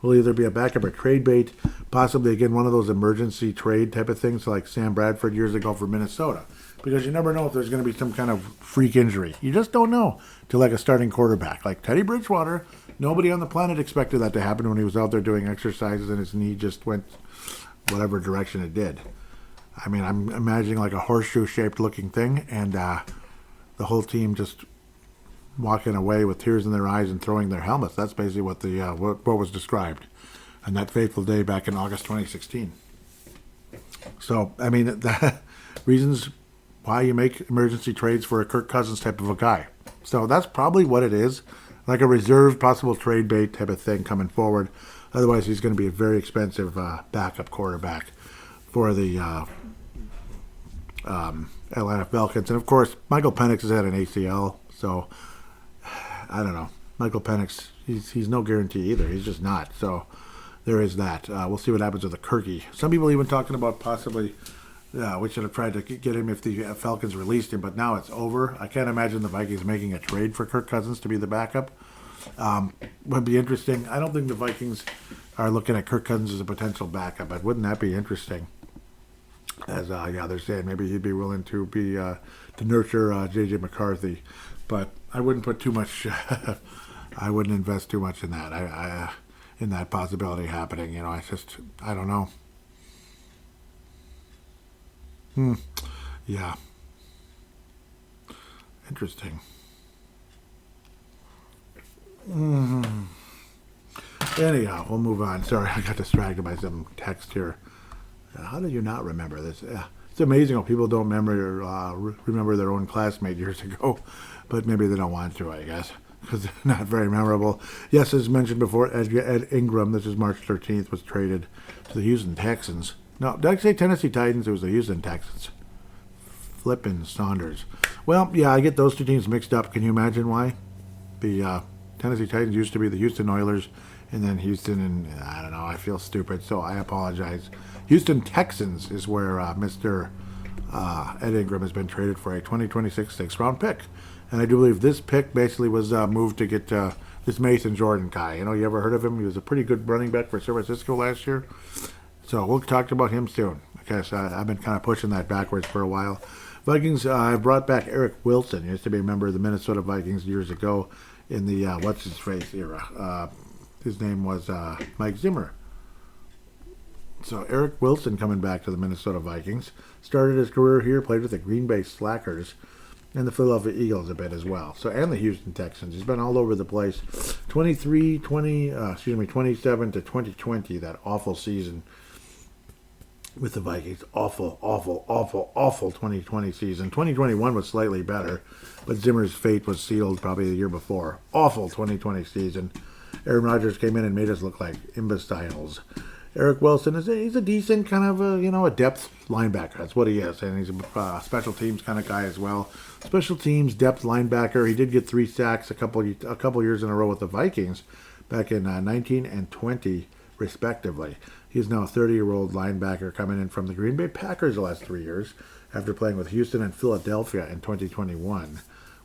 [SPEAKER 1] will either be a backup or trade bait, possibly, again, one of those emergency trade type of things like Sam Bradford years ago for Minnesota. Because you never know if there's going to be some kind of freak injury. You just don't know to like a starting quarterback. Like Teddy Bridgewater, nobody on the planet expected that to happen when he was out there doing exercises and his knee just went whatever direction it did. I mean, I'm imagining like a horseshoe-shaped looking thing, and the whole team just walking away with tears in their eyes and throwing their helmets. That's basically what the what was described on that fateful day back in August 2016. So, I mean, the reasons why you make emergency trades for a Kirk Cousins type of a guy. So that's probably what it is, like a reserve possible trade bait type of thing coming forward. Otherwise, he's going to be a very expensive backup quarterback for the Atlanta Falcons. And, of course, Michael Penix has had an ACL, so I don't know. Michael Penix, he's no guarantee either. He's just not. So there is that. We'll see what happens with the Kirky. Some people even talking about possibly we should have tried to get him if the Falcons released him, but now it's over. I can't imagine the Vikings making a trade for Kirk Cousins to be the backup. Would be interesting. I don't think the Vikings are looking at Kirk Cousins as a potential backup, but wouldn't that be interesting? As they're saying maybe he'd be willing to be to nurture J.J. McCarthy, but I wouldn't put too much. I wouldn't invest too much in that. I in that possibility happening. You know, I don't know. Yeah. Interesting. Anyhow, we'll move on. Sorry, I got distracted by some text here. How did you not remember this? It's amazing how people don't remember their own classmate years ago, but maybe they don't want to, I guess, because they're not very memorable. Yes, as mentioned before, Ed Ingram, this is March 13th, was traded to the Houston Texans. No, did I say Tennessee Titans? It was the Houston Texans. Flippin' Saunders. Well, yeah, I get those two teams mixed up. Can you imagine why? The Tennessee Titans used to be the Houston Oilers, and then Houston, and I don't know, I feel stupid, so I apologize. Houston Texans is where Mr. Ed Ingram has been traded for a 2026 sixth-round pick. And I do believe this pick basically was moved to get this Mason Jordan guy. You know, you ever heard of him? He was a pretty good running back for San Francisco last year. So we'll talk about him soon. I guess I've been kind of pushing that backwards for a while. Vikings have brought back Eric Wilson. He used to be a member of the Minnesota Vikings years ago in the what's-his-face era. His name was Mike Zimmer. So Eric Wilson coming back to the Minnesota Vikings. Started his career here, played with the Green Bay Slackers and the Philadelphia Eagles a bit as well. So, and the Houston Texans. He's been all over the place. 27 to 2020, that awful season with the Vikings. Awful 2020 season. 2021 was slightly better, but Zimmer's fate was sealed probably the year before. Awful 2020 season. Aaron Rodgers came in and made us look like imbeciles. And Zimmer, 2021 was slightly better, but Zimmer's fate was sealed probably the year before. Awful 2020 season. 2021 was slightly better, but Zimmer's fate was sealed probably the year before. Awful 2020 season. Eric Wilson he's a decent kind of a depth linebacker. That's what he is, and he's a special teams kind of guy as well. Special teams depth linebacker. He did get 3 sacks a couple years in a row with the Vikings back in 19 and 20 respectively. He's now a 30-year-old linebacker coming in from the Green Bay Packers the last 3 years after playing with Houston and Philadelphia in 2021,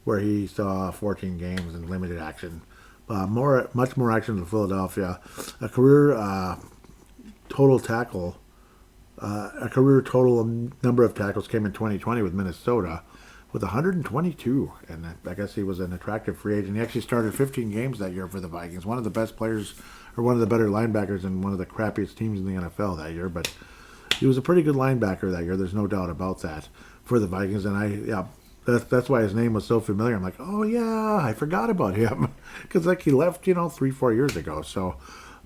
[SPEAKER 1] where he saw 14 games in limited action. Much more action than Philadelphia. A career total number of tackles came in 2020 with Minnesota with 122, and I guess he was an attractive free agent. He actually started 15 games that year for the Vikings. One of the best players, or one of the better linebackers in one of the crappiest teams in the NFL that year, but he was a pretty good linebacker that year. There's no doubt about that for the Vikings, and that's why his name was so familiar. I'm like, oh yeah, I forgot about him because he left 3-4 years ago. So,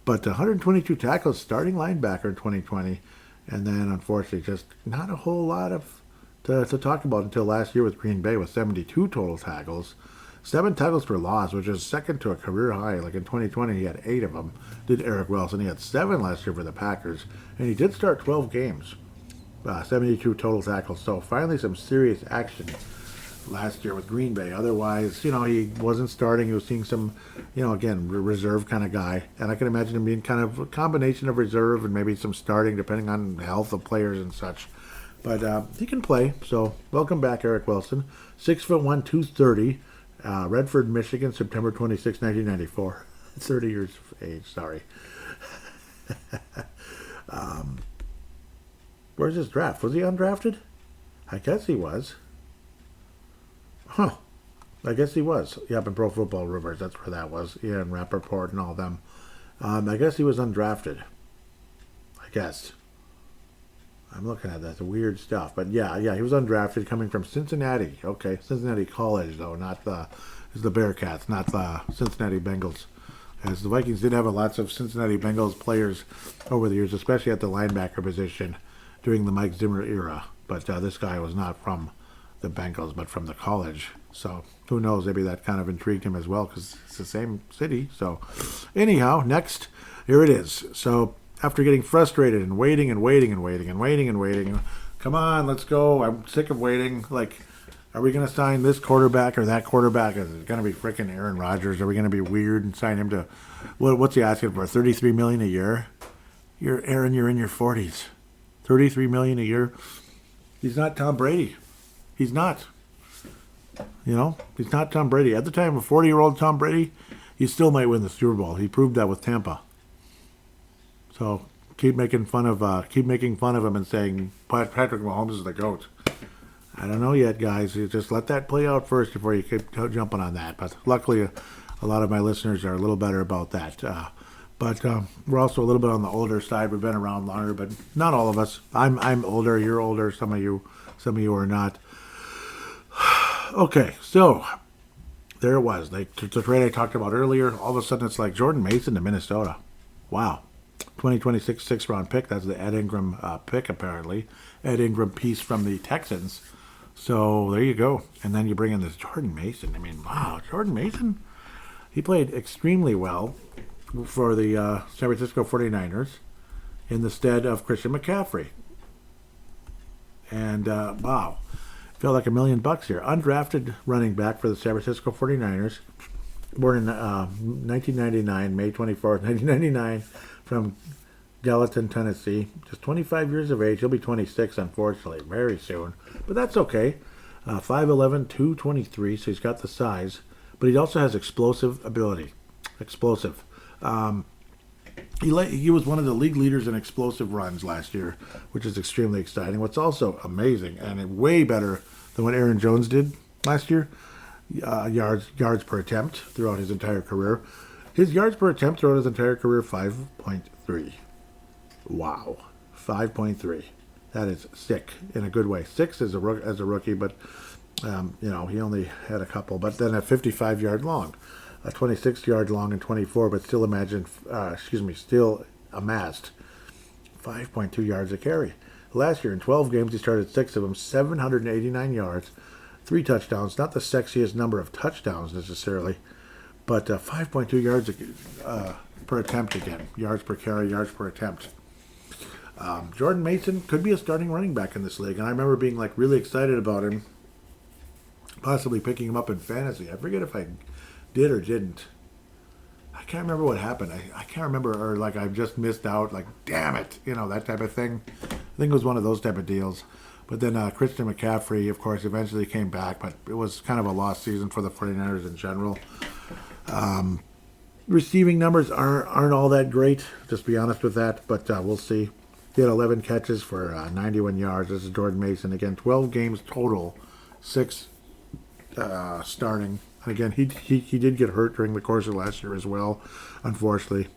[SPEAKER 1] but 122 tackles, starting linebacker in 2020, and then unfortunately just not a whole lot to talk about until last year with Green Bay with 72 total tackles. 7 tackles for loss, which is second to a career high. Like in 2020, he had 8 of them. Did Eric Wilson? He had 7 last year for the Packers, and he did start 12 games. 72 total tackles. So finally, some serious action last year with Green Bay. Otherwise, he wasn't starting. He was seeing some, again, reserve kind of guy. And I can imagine him being kind of a combination of reserve and maybe some starting, depending on the health of players and such. But he can play. So welcome back, Eric Wilson. 6'1", 230. Redford, Michigan, September 26, 1994. 30 years of age, sorry. Where's his draft? Was he undrafted? I guess he was. Huh. I guess he was. Yep, in Pro Football Rumors, that's where that was. Yeah, and Rappaport and all them. I guess he was undrafted. I guess. I'm looking at that. The weird stuff. But yeah, he was undrafted coming from Cincinnati. Okay, Cincinnati College, though, not the Bearcats, not the Cincinnati Bengals. As the Vikings did have lots of Cincinnati Bengals players over the years, especially at the linebacker position during the Mike Zimmer era. But this guy was not from the Bengals, but from the college. So who knows? Maybe that kind of intrigued him as well because it's the same city. So anyhow, next, here it is. So after getting frustrated and waiting, come on, let's go. I'm sick of waiting. Like, are we going to sign this quarterback or that quarterback? Is it going to be freaking Aaron Rodgers? Are we going to be weird and sign him to, what's he asking for, $33 million a year? You're in your 40s. $33 million a year? He's not Tom Brady. He's not. He's not Tom Brady. At the time, a 40-year-old Tom Brady, he still might win the Super Bowl. He proved that with Tampa. So keep making fun of him and saying Patrick Mahomes is the GOAT. I don't know yet, guys. You just let that play out first before you keep jumping on that. But luckily, a lot of my listeners are a little better about that. But we're also a little bit on the older side. We've been around longer, but not all of us. I'm older. You're older. Some of you are not. Okay, so there it was. The trade I talked about earlier. All of a sudden, it's like Jordan Mason to Minnesota. Wow. 2026 6th-round pick. That's the Ed Ingram pick, apparently. Ed Ingram piece from the Texans. So there you go. And then you bring in this Jordan Mason. I mean, wow, Jordan Mason? He played extremely well for the San Francisco 49ers in the stead of Christian McCaffrey. And, wow. Felt like $1 million here. Undrafted running back for the San Francisco 49ers. Born in 1999, May 24th, 1999, from Gallatin, Tennessee. Just 25 years of age. He'll be 26, unfortunately, very soon. But that's okay. 5'11", 223, so he's got the size. But he also has explosive ability. Explosive. He was one of the league leaders in explosive runs last year, which is extremely exciting. What's also amazing, and way better than what Aaron Jones did last year, yards per attempt throughout his entire career. His yards per attempt throughout his entire career, 5.3. Wow, 5.3. That is sick in a good way. 6 as a rookie, but he only had a couple. But then a 55-yard long, a 26-yard long, and 24. But still still amassed 5.2 yards a carry. Last year in 12 games, he started 6 of them, 789 yards, 3 touchdowns. Not the sexiest number of touchdowns necessarily, but 5.2 yards per attempt again. Yards per carry, yards per attempt. Jordan Mason could be a starting running back in this league, and I remember being like really excited about him, possibly picking him up in fantasy. I forget if I did or didn't. I can't remember what happened. I can't remember, or like I just missed out, like damn it, that type of thing. I think it was one of those type of deals. But then Christian McCaffrey, of course, eventually came back, but it was kind of a lost season for the 49ers in general. Receiving numbers aren't all that great, just be honest with that, but we'll see. He had 11 catches for 91 yards. This is Jordan Mason. Again, 12 games total, 6 starting. And again, he did get hurt during the course of last year as well, unfortunately.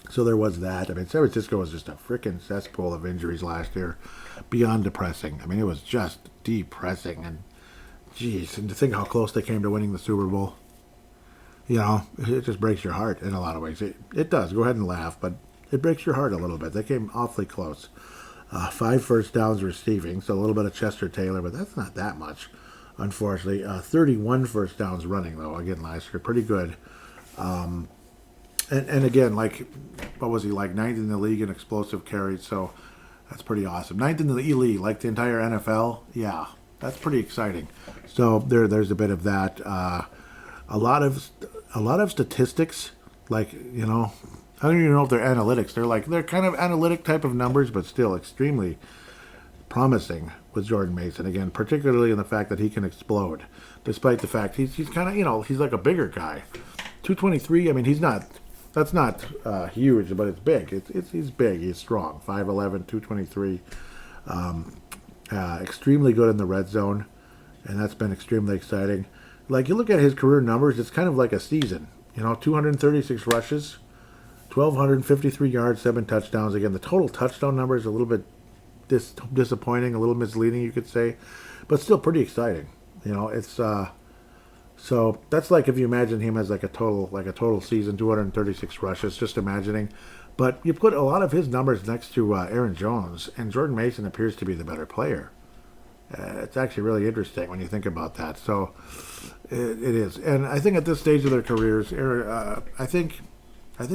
[SPEAKER 1] So there was that. I mean, San Francisco was just a freaking cesspool of injuries last year. Beyond depressing. I mean, it was just depressing. And, geez, and to think how close they came to winning the Super Bowl. It just breaks your heart in a lot of ways. It does. Go ahead and laugh, but it breaks your heart a little bit. They came awfully close. 5 first downs receiving, so a little bit of Chester Taylor, but that's not that much, unfortunately. 31 first downs running, though, again, last year. Pretty good. And again, like, what was he, like 9th in the league in explosive carries, so that's pretty awesome. 9th in the league, like the entire NFL. Yeah, that's pretty exciting. So there's a bit of that. A lot of statistics, like, I don't even know if they're analytics. They're kind of analytic type of numbers, but still extremely promising with Jordan Mason. Again, particularly in the fact that he can explode, despite the fact he's kind of, he's like a bigger guy. 223, I mean, that's not huge, but it's big. He's big, he's strong. 5'11", 223. Extremely good in the red zone, and that's been extremely exciting. Like, you look at his career numbers, it's kind of like a season. 236 rushes, 1,253 yards, 7 touchdowns. Again, the total touchdown number is a little bit disappointing, a little misleading, you could say, but still pretty exciting. It's so that's like if you imagine him as like a total season, 236 rushes, just imagining. But you put a lot of his numbers next to Aaron Jones, and Jordan Mason appears to be the better player. It's actually really interesting when you think about that. So it is, and I think at this stage of their careers, I think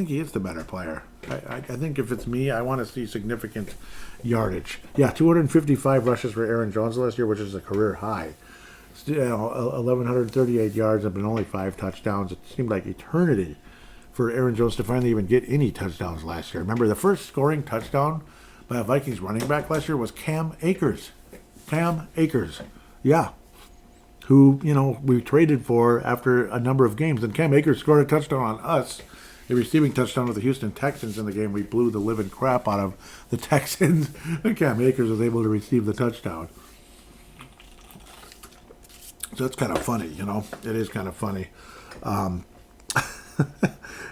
[SPEAKER 1] he is the better player. I think if it's me, I want to see significant yardage. Yeah, 255 rushes for Aaron Jones last year, which is a career high. 1,138 yards and only 5 touchdowns. It seemed like eternity for Aaron Jones to finally even get any touchdowns last year. Remember, the first scoring touchdown by a Vikings running back last year was Cam Akers. Yeah. Who, we traded for after a number of games. And Cam Akers scored a touchdown on us, a receiving touchdown with the Houston Texans in the game. We blew the living crap out of the Texans. And Cam Akers was able to receive the touchdown. So it's kind of funny, It is kind of funny.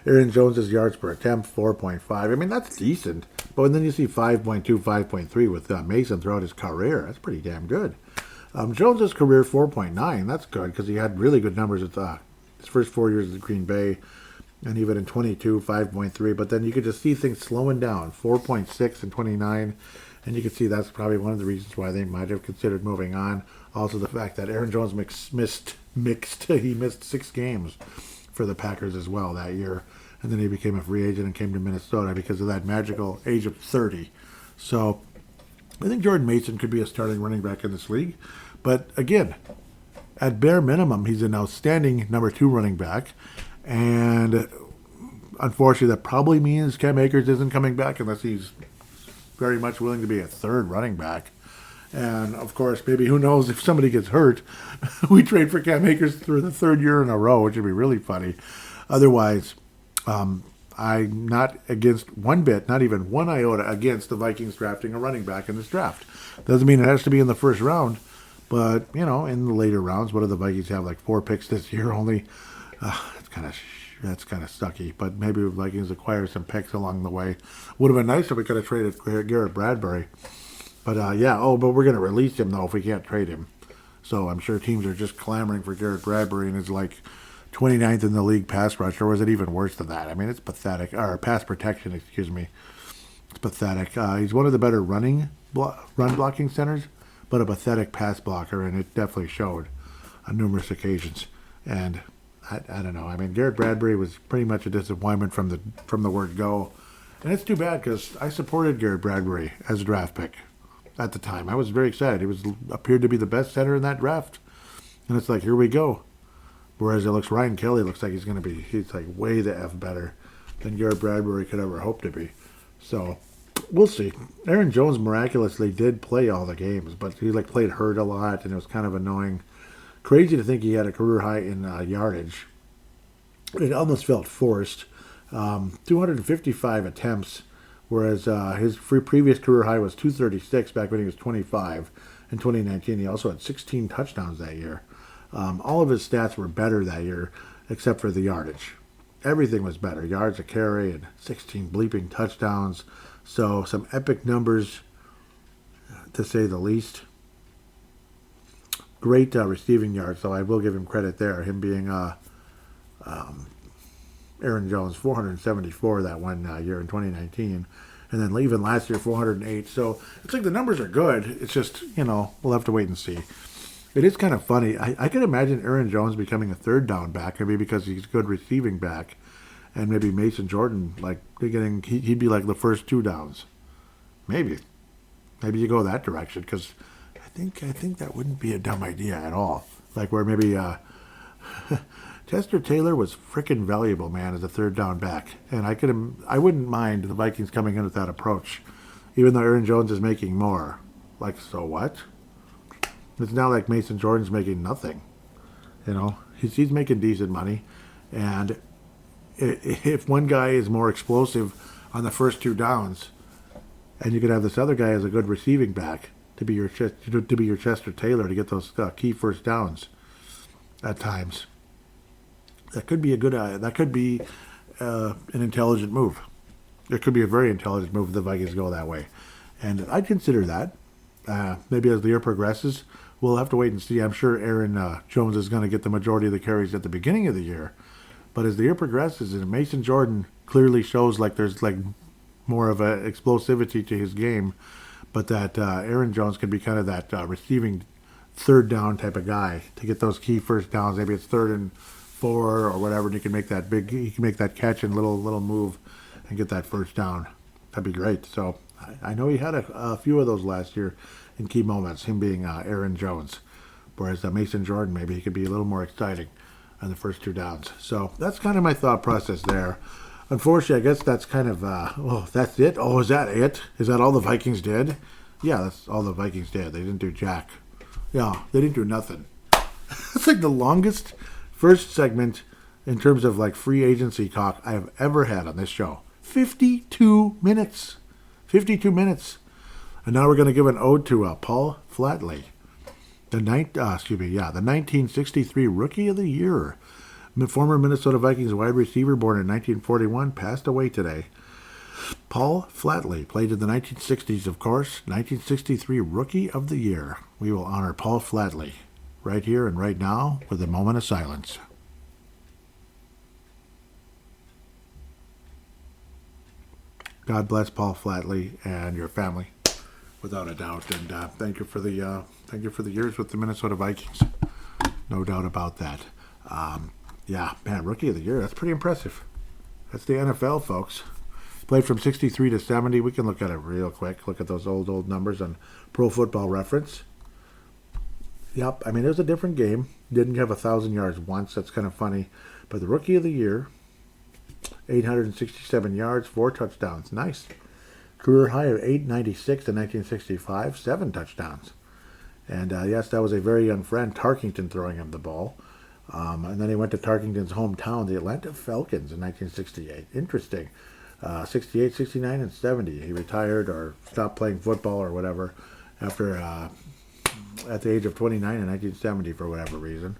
[SPEAKER 1] Aaron Jones' yards per attempt, 4.5. I mean, that's decent. But then you see 5.2, 5.3 with Mason throughout his career. That's pretty damn good. Jones' career, 4.9. That's good because he had really good numbers at his first 4 years at Green Bay. And even in 22, 5.3. But then you could just see things slowing down, 4.6 and 29. And you can see that's probably one of the reasons why they might have considered moving on. Also, the fact that Aaron Jones missed 6 games for the Packers as well that year. And then he became a free agent and came to Minnesota because of that magical age of 30. So I think Jordan Mason could be a starting running back in this league. But again, at bare minimum, he's an outstanding number 2 running back. And unfortunately, that probably means Cam Akers isn't coming back unless he's very much willing to be a third running back. And, of course, maybe who knows if somebody gets hurt, we trade for Cam Akers through the 3rd year in a row, which would be really funny. Otherwise, I'm not against one bit, not even one iota against the Vikings drafting a running back in this draft. Doesn't mean it has to be in the first round, but, in the later rounds, what do the Vikings have, like 4 picks this year only? That's kind of sucky, but maybe the Vikings acquire some picks along the way. Would have been nice if we could have traded Garrett Bradbury. But, but we're going to release him, though, if we can't trade him. So I'm sure teams are just clamoring for Garrett Bradbury, and it's like 29th in the league pass rush, or was it even worse than that? I mean, it's pathetic. Or pass protection, excuse me. It's pathetic. He's one of the better run blocking centers, but a pathetic pass blocker, and it definitely showed on numerous occasions. And I don't know. I mean, Garrett Bradbury was pretty much a disappointment from the word go. And it's too bad because I supported Garrett Bradbury as a draft pick at the time. I was very excited. He appeared to be the best center in that draft. And it's like, here we go. Whereas Ryan Kelly looks like he's like way the F better than Garrett Bradbury could ever hope to be. So we'll see. Aaron Jones miraculously did play all the games, but he played hurt a lot, and it was kind of annoying. Crazy to think he had a career high in yardage. It almost felt forced. 255 attempts, whereas his previous career high was 236 back when he was 25. In 2019, he also had 16 touchdowns that year. All of his stats were better that year, except for the yardage. Everything was better. Yards a carry and 16 bleeping touchdowns. So some epic numbers, to say the least. Great receiving yards, so I will give him credit there. Him being Aaron Jones, 474 that one year in 2019. And then even last year, 408. So it's like the numbers are good. It's just, we'll have to wait and see. It is kind of funny. I can imagine Aaron Jones becoming a third down back, maybe because he's a good receiving back. And maybe Mason Jordan, he'd be like the first 2 downs. Maybe you go that direction, because I think that wouldn't be a dumb idea at all. Like where maybe Chester Taylor was freaking valuable, man, as a third down back. And I wouldn't mind the Vikings coming in with that approach, even though Aaron Jones is making more. So what? It's not like Mason Jordan's making nothing. He's making decent money. And if one guy is more explosive on the first 2 downs, and you could have this other guy as a good receiving back to be your Chester Taylor to get those key first downs at times, that could be an intelligent move. It could be a very intelligent move if the Vikings go that way, and I'd consider that. Maybe as the year progresses, we'll have to wait and see. I'm sure Aaron Jones is going to get the majority of the carries at the beginning of the year. But as the year progresses, and Mason Jordan clearly shows there's more of a explosivity to his game, but that Aaron Jones can be kind of that receiving third down type of guy to get those key first downs. Maybe it's 3rd and 4 or whatever, and he can make that catch and little move and get that first down. That'd be great. So I know he had a few of those last year in key moments, him being Aaron Jones. Whereas Mason Jordan, maybe he could be a little more exciting on the first 2 downs. So that's kind of my thought process there. Unfortunately, I guess that's kind of, that's it? Oh, is that it? Is that all the Vikings did? Yeah, that's all the Vikings did. They didn't do jack. Yeah, they didn't do nothing. It's like the longest first segment in terms of free agency talk I have ever had on this show. 52 minutes. 52 minutes. And now we're going to give an ode to Paul Flatley. The 1963 Rookie of the Year. Former Minnesota Vikings wide receiver born in 1941, passed away today. Paul Flatley played in the 1960s, of course. 1963 Rookie of the Year. We will honor Paul Flatley right here and right now with a moment of silence. God bless Paul Flatley and your family, without a doubt. And thank you for the years with the Minnesota Vikings. No doubt about that. Rookie of the Year. That's pretty impressive. That's the NFL, folks. Played from 63 to 70. We can look at it real quick. Look at those old numbers on Pro Football Reference. Yep, it was a different game. Didn't have 1,000 yards once. That's kind of funny. But the Rookie of the Year, 867 yards, 4 touchdowns. Nice. Career high of 896 in 1965, 7 touchdowns. And yes, that was a very young friend, Tarkington, throwing him the ball. And then he went to Tarkington's hometown, the Atlanta Falcons, in 1968. Interesting. 68, 69, and 70. He retired or stopped playing football or whatever after at the age of 29 in 1970 for whatever reason.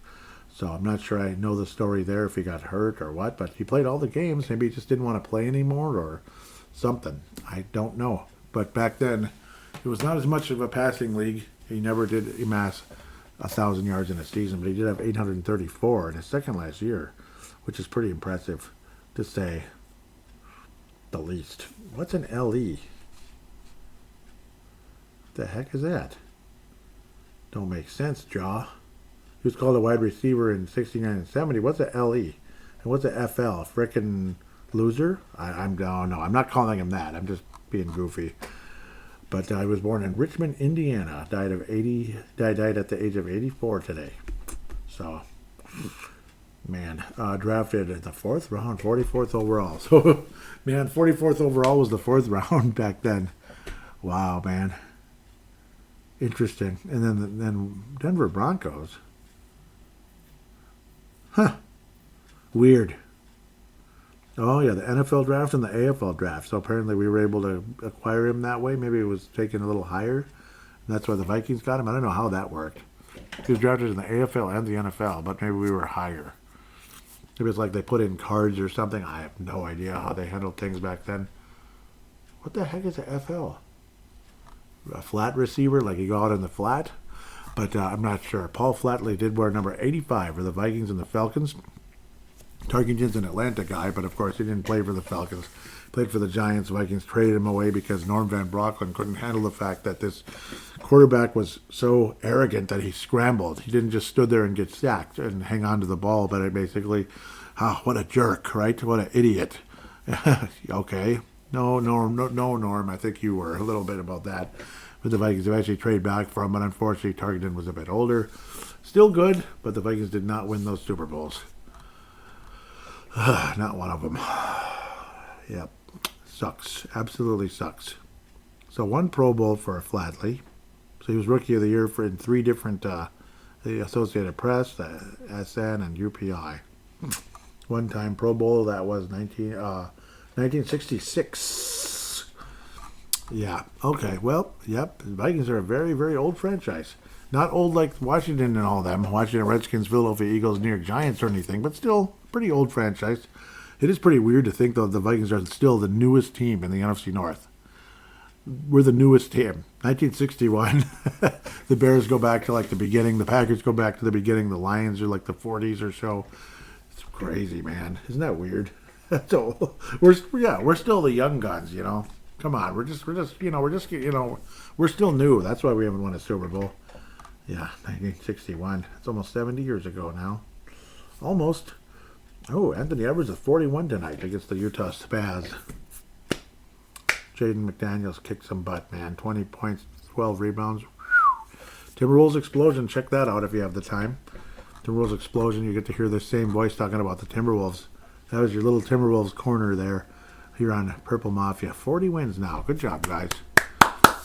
[SPEAKER 1] So I'm not sure I know the story there, if he got hurt or what, but he played all the games. Maybe he just didn't want to play anymore or something. I don't know. But back then, it was not as much of a passing league. He never did amass 1,000 yards in a season, but he did have 834 in his second last year, which is pretty impressive to say the least. What's an LE? The heck is that? Don't make sense, Jaw. He was called a wide receiver in 69 and 70. What's a LE? And what's a FL? Frickin' loser. I'm no, I'm not calling him that. I'm just being goofy. But he was born in Richmond, Indiana. Died at the age of 84 today. So, man, drafted in the 4th round, 44th overall. So, man, 44th overall was the 4th round back then. Wow, man. Interesting. And then Denver Broncos. Huh. Weird. Oh, yeah, the NFL draft and the AFL draft. So apparently we were able to acquire him that way. Maybe it was taken a little higher. And that's why the Vikings got him. I don't know how that worked. He was drafted in the AFL and the NFL, but maybe we were higher. Maybe it's like they put in cards or something. I have no idea how they handled things back then. What the heck is a FL? A flat receiver, like you go out in the flat? But I'm not sure. Paul Flatley did wear number 85 for the Vikings and the Falcons. Tarkenton's an Atlanta guy, but of course he didn't play for the Falcons. Played for the Giants. Vikings traded him away because Norm Van Brocklin couldn't handle the fact that this quarterback was so arrogant that he scrambled. He didn't just stood there and get sacked and hang on to the ball, but it basically, what a jerk, right? What an idiot. Okay. No, Norm. I think you were a little bit about that. But the Vikings eventually traded back for him, but unfortunately Tarkenton was a bit older. Still good, but the Vikings did not win those Super Bowls. Not one of them. Yep. Sucks. Absolutely sucks. So one Pro Bowl for Flatley. So he was Rookie of the Year in 3 different, the Associated Press, the SN, and UPI. One-time Pro Bowl, that was 1966. Yeah. Okay. Well, yep. The Vikings are a very, very old franchise. Not old like Washington and all them. Washington Redskins, Philadelphia Eagles, New York Giants or anything, but still pretty old franchise. It is pretty weird to think, though, the Vikings are still the newest team in the NFC North. We're the newest team. 1961. The Bears go back to like the beginning. The Packers go back to the beginning. The Lions are like the 40s or so. It's crazy, man. Isn't that weird? So we're still the young guns, you know. Come on, we're still new. That's why we haven't won a Super Bowl. Yeah, 1961. It's almost 70 years ago now. Almost. Oh, Anthony Edwards is 41 tonight against the Utah Spaz. Jaden McDaniels kicked some butt, man. 20 points, 12 rebounds. Timberwolves Explosion. Check that out if you have the time. Timberwolves Explosion. You get to hear the same voice talking about the Timberwolves. That was your little Timberwolves corner there here on Purple Mafia. 40 wins now. Good job, guys.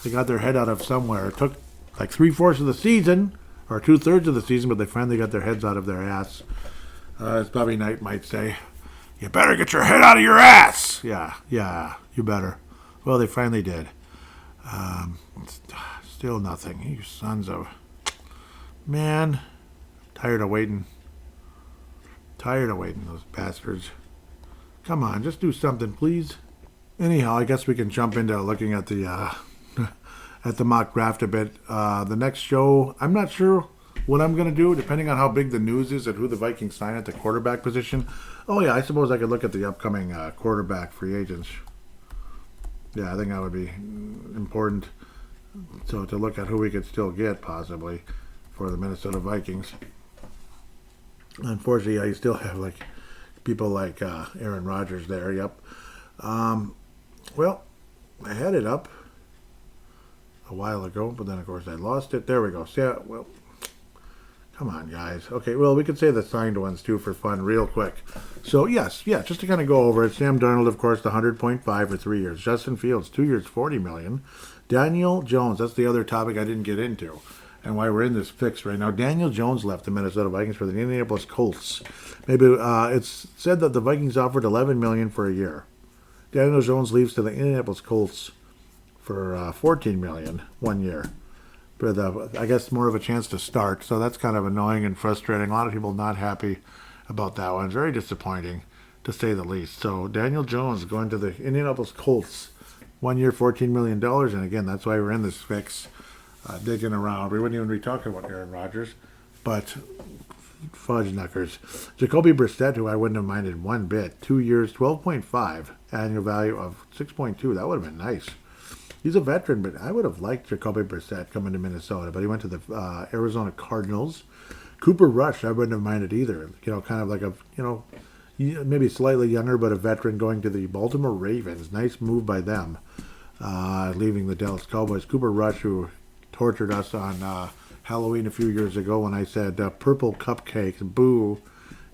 [SPEAKER 1] They got their head out of somewhere. It took like 3/4 of the season, or 2/3 of the season, but they finally got their heads out of their ass. As Bobby Knight might say, you better get your head out of your ass. Yeah, you better. Well, they finally did. Still nothing. You sons of... Man, tired of waiting. Those bastards. Come on, just do something, please. Anyhow, I guess we can jump into looking at the at the mock draft a bit. The next show, I'm not sure what I'm going to do, depending on how big the news is and who the Vikings sign at the quarterback position. Oh, yeah, I suppose I could look at the upcoming quarterback free agents. Yeah, I think that would be important. So to look at who we could still get, possibly, for the Minnesota Vikings. Unfortunately, you still have like people like Aaron Rodgers there. Yep. Well, I had it up a while ago, but then of course I lost it. There we go. See, well, come on, guys. Okay, well, we could say the signed ones too for fun, real quick. So yes, just to kind of go over it. Sam Darnold, of course, the 100.5 for 3 years. Justin Fields, 2 years, $40 million. Daniel Jones. That's the other topic I didn't get into, and why we're in this fix right now. Daniel Jones left the Minnesota Vikings for the Indianapolis Colts. Maybe it's said that the Vikings offered $11 million for a year. Daniel Jones leaves to the Indianapolis Colts for $14 million 1 year. But I guess more of a chance to start. So that's kind of annoying and frustrating. A lot of people not happy about that one. It's very disappointing, to say the least. So Daniel Jones going to the Indianapolis Colts. 1 year, $14 million. And again, that's why we're in this fix. Digging around. We wouldn't even be talking about Aaron Rodgers. But fudge knuckers. Jacoby Brissett, who I wouldn't have minded one bit. 2 years, 12.5. Annual value of 6.2. That would have been nice. He's a veteran, but I would have liked Jacoby Brissett coming to Minnesota. But he went to the Arizona Cardinals. Cooper Rush, I wouldn't have minded either. You know, kind of like a, maybe slightly younger, but a veteran going to the Baltimore Ravens. Nice move by them, leaving the Dallas Cowboys. Cooper Rush, who tortured us on Halloween a few years ago when I said purple cupcakes, boo.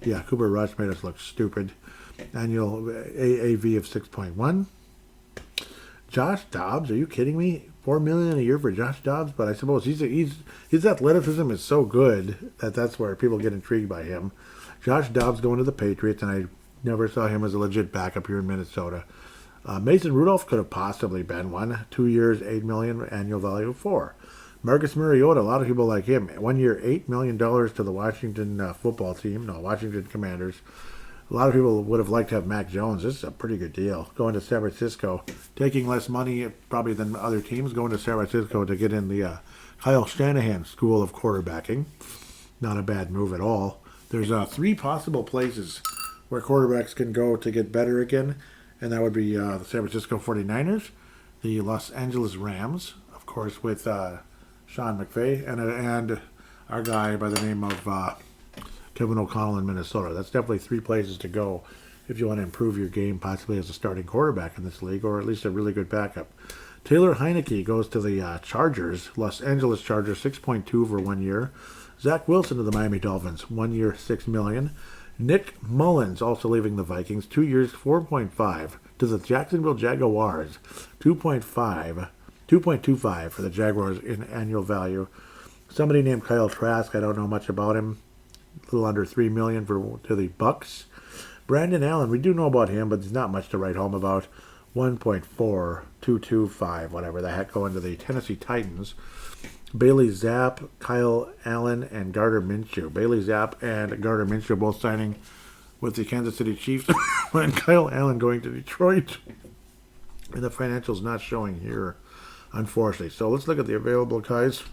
[SPEAKER 1] Yeah, Cooper Rush made us look stupid. Annual AAV of 6.1. Josh Dobbs, are you kidding me? $4 million a year for Josh Dobbs, but I suppose his athleticism is so good that's where people get intrigued by him. Josh Dobbs going to the Patriots, and I never saw him as a legit backup here in Minnesota. Mason Rudolph could have possibly been one. 2 years, $8 million, annual value of 4. Marcus Mariota, a lot of people like him. 1 year, $8 million to the Washington football team. No, Washington Commanders. A lot of people would have liked to have Mac Jones. This is a pretty good deal. Going to San Francisco, taking less money probably than other teams. Going to San Francisco to get in the Kyle Shanahan School of Quarterbacking. Not a bad move at all. There's 3 possible places where quarterbacks can go to get better again, and that would be the San Francisco 49ers, the Los Angeles Rams, of course, with Sean McVay, and our guy by the name of Kevin O'Connell in Minnesota. That's definitely 3 places to go if you want to improve your game, possibly as a starting quarterback in this league, or at least a really good backup. Taylor Heineke goes to the Chargers, Los Angeles Chargers, 6.2 for 1 year. Zach Wilson to the Miami Dolphins, 1 year, $6 million. Nick Mullins also leaving the Vikings, 2 years, 4.5 to the Jacksonville Jaguars, 2.25 for the Jaguars in annual value. Somebody named Kyle Trask, I don't know much about him. A little under $3 million to the Bucks. Brandon Allen, we do know about him, but there's not much to write home about. 1.4225, whatever the heck, going to the Tennessee Titans. Bailey Zapp, Kyle Allen, and Gardner Minshew. Bailey Zapp and Gardner Minshew both signing with the Kansas City Chiefs, and Kyle Allen going to Detroit. And the financials not showing here, unfortunately. So let's look at the available guys.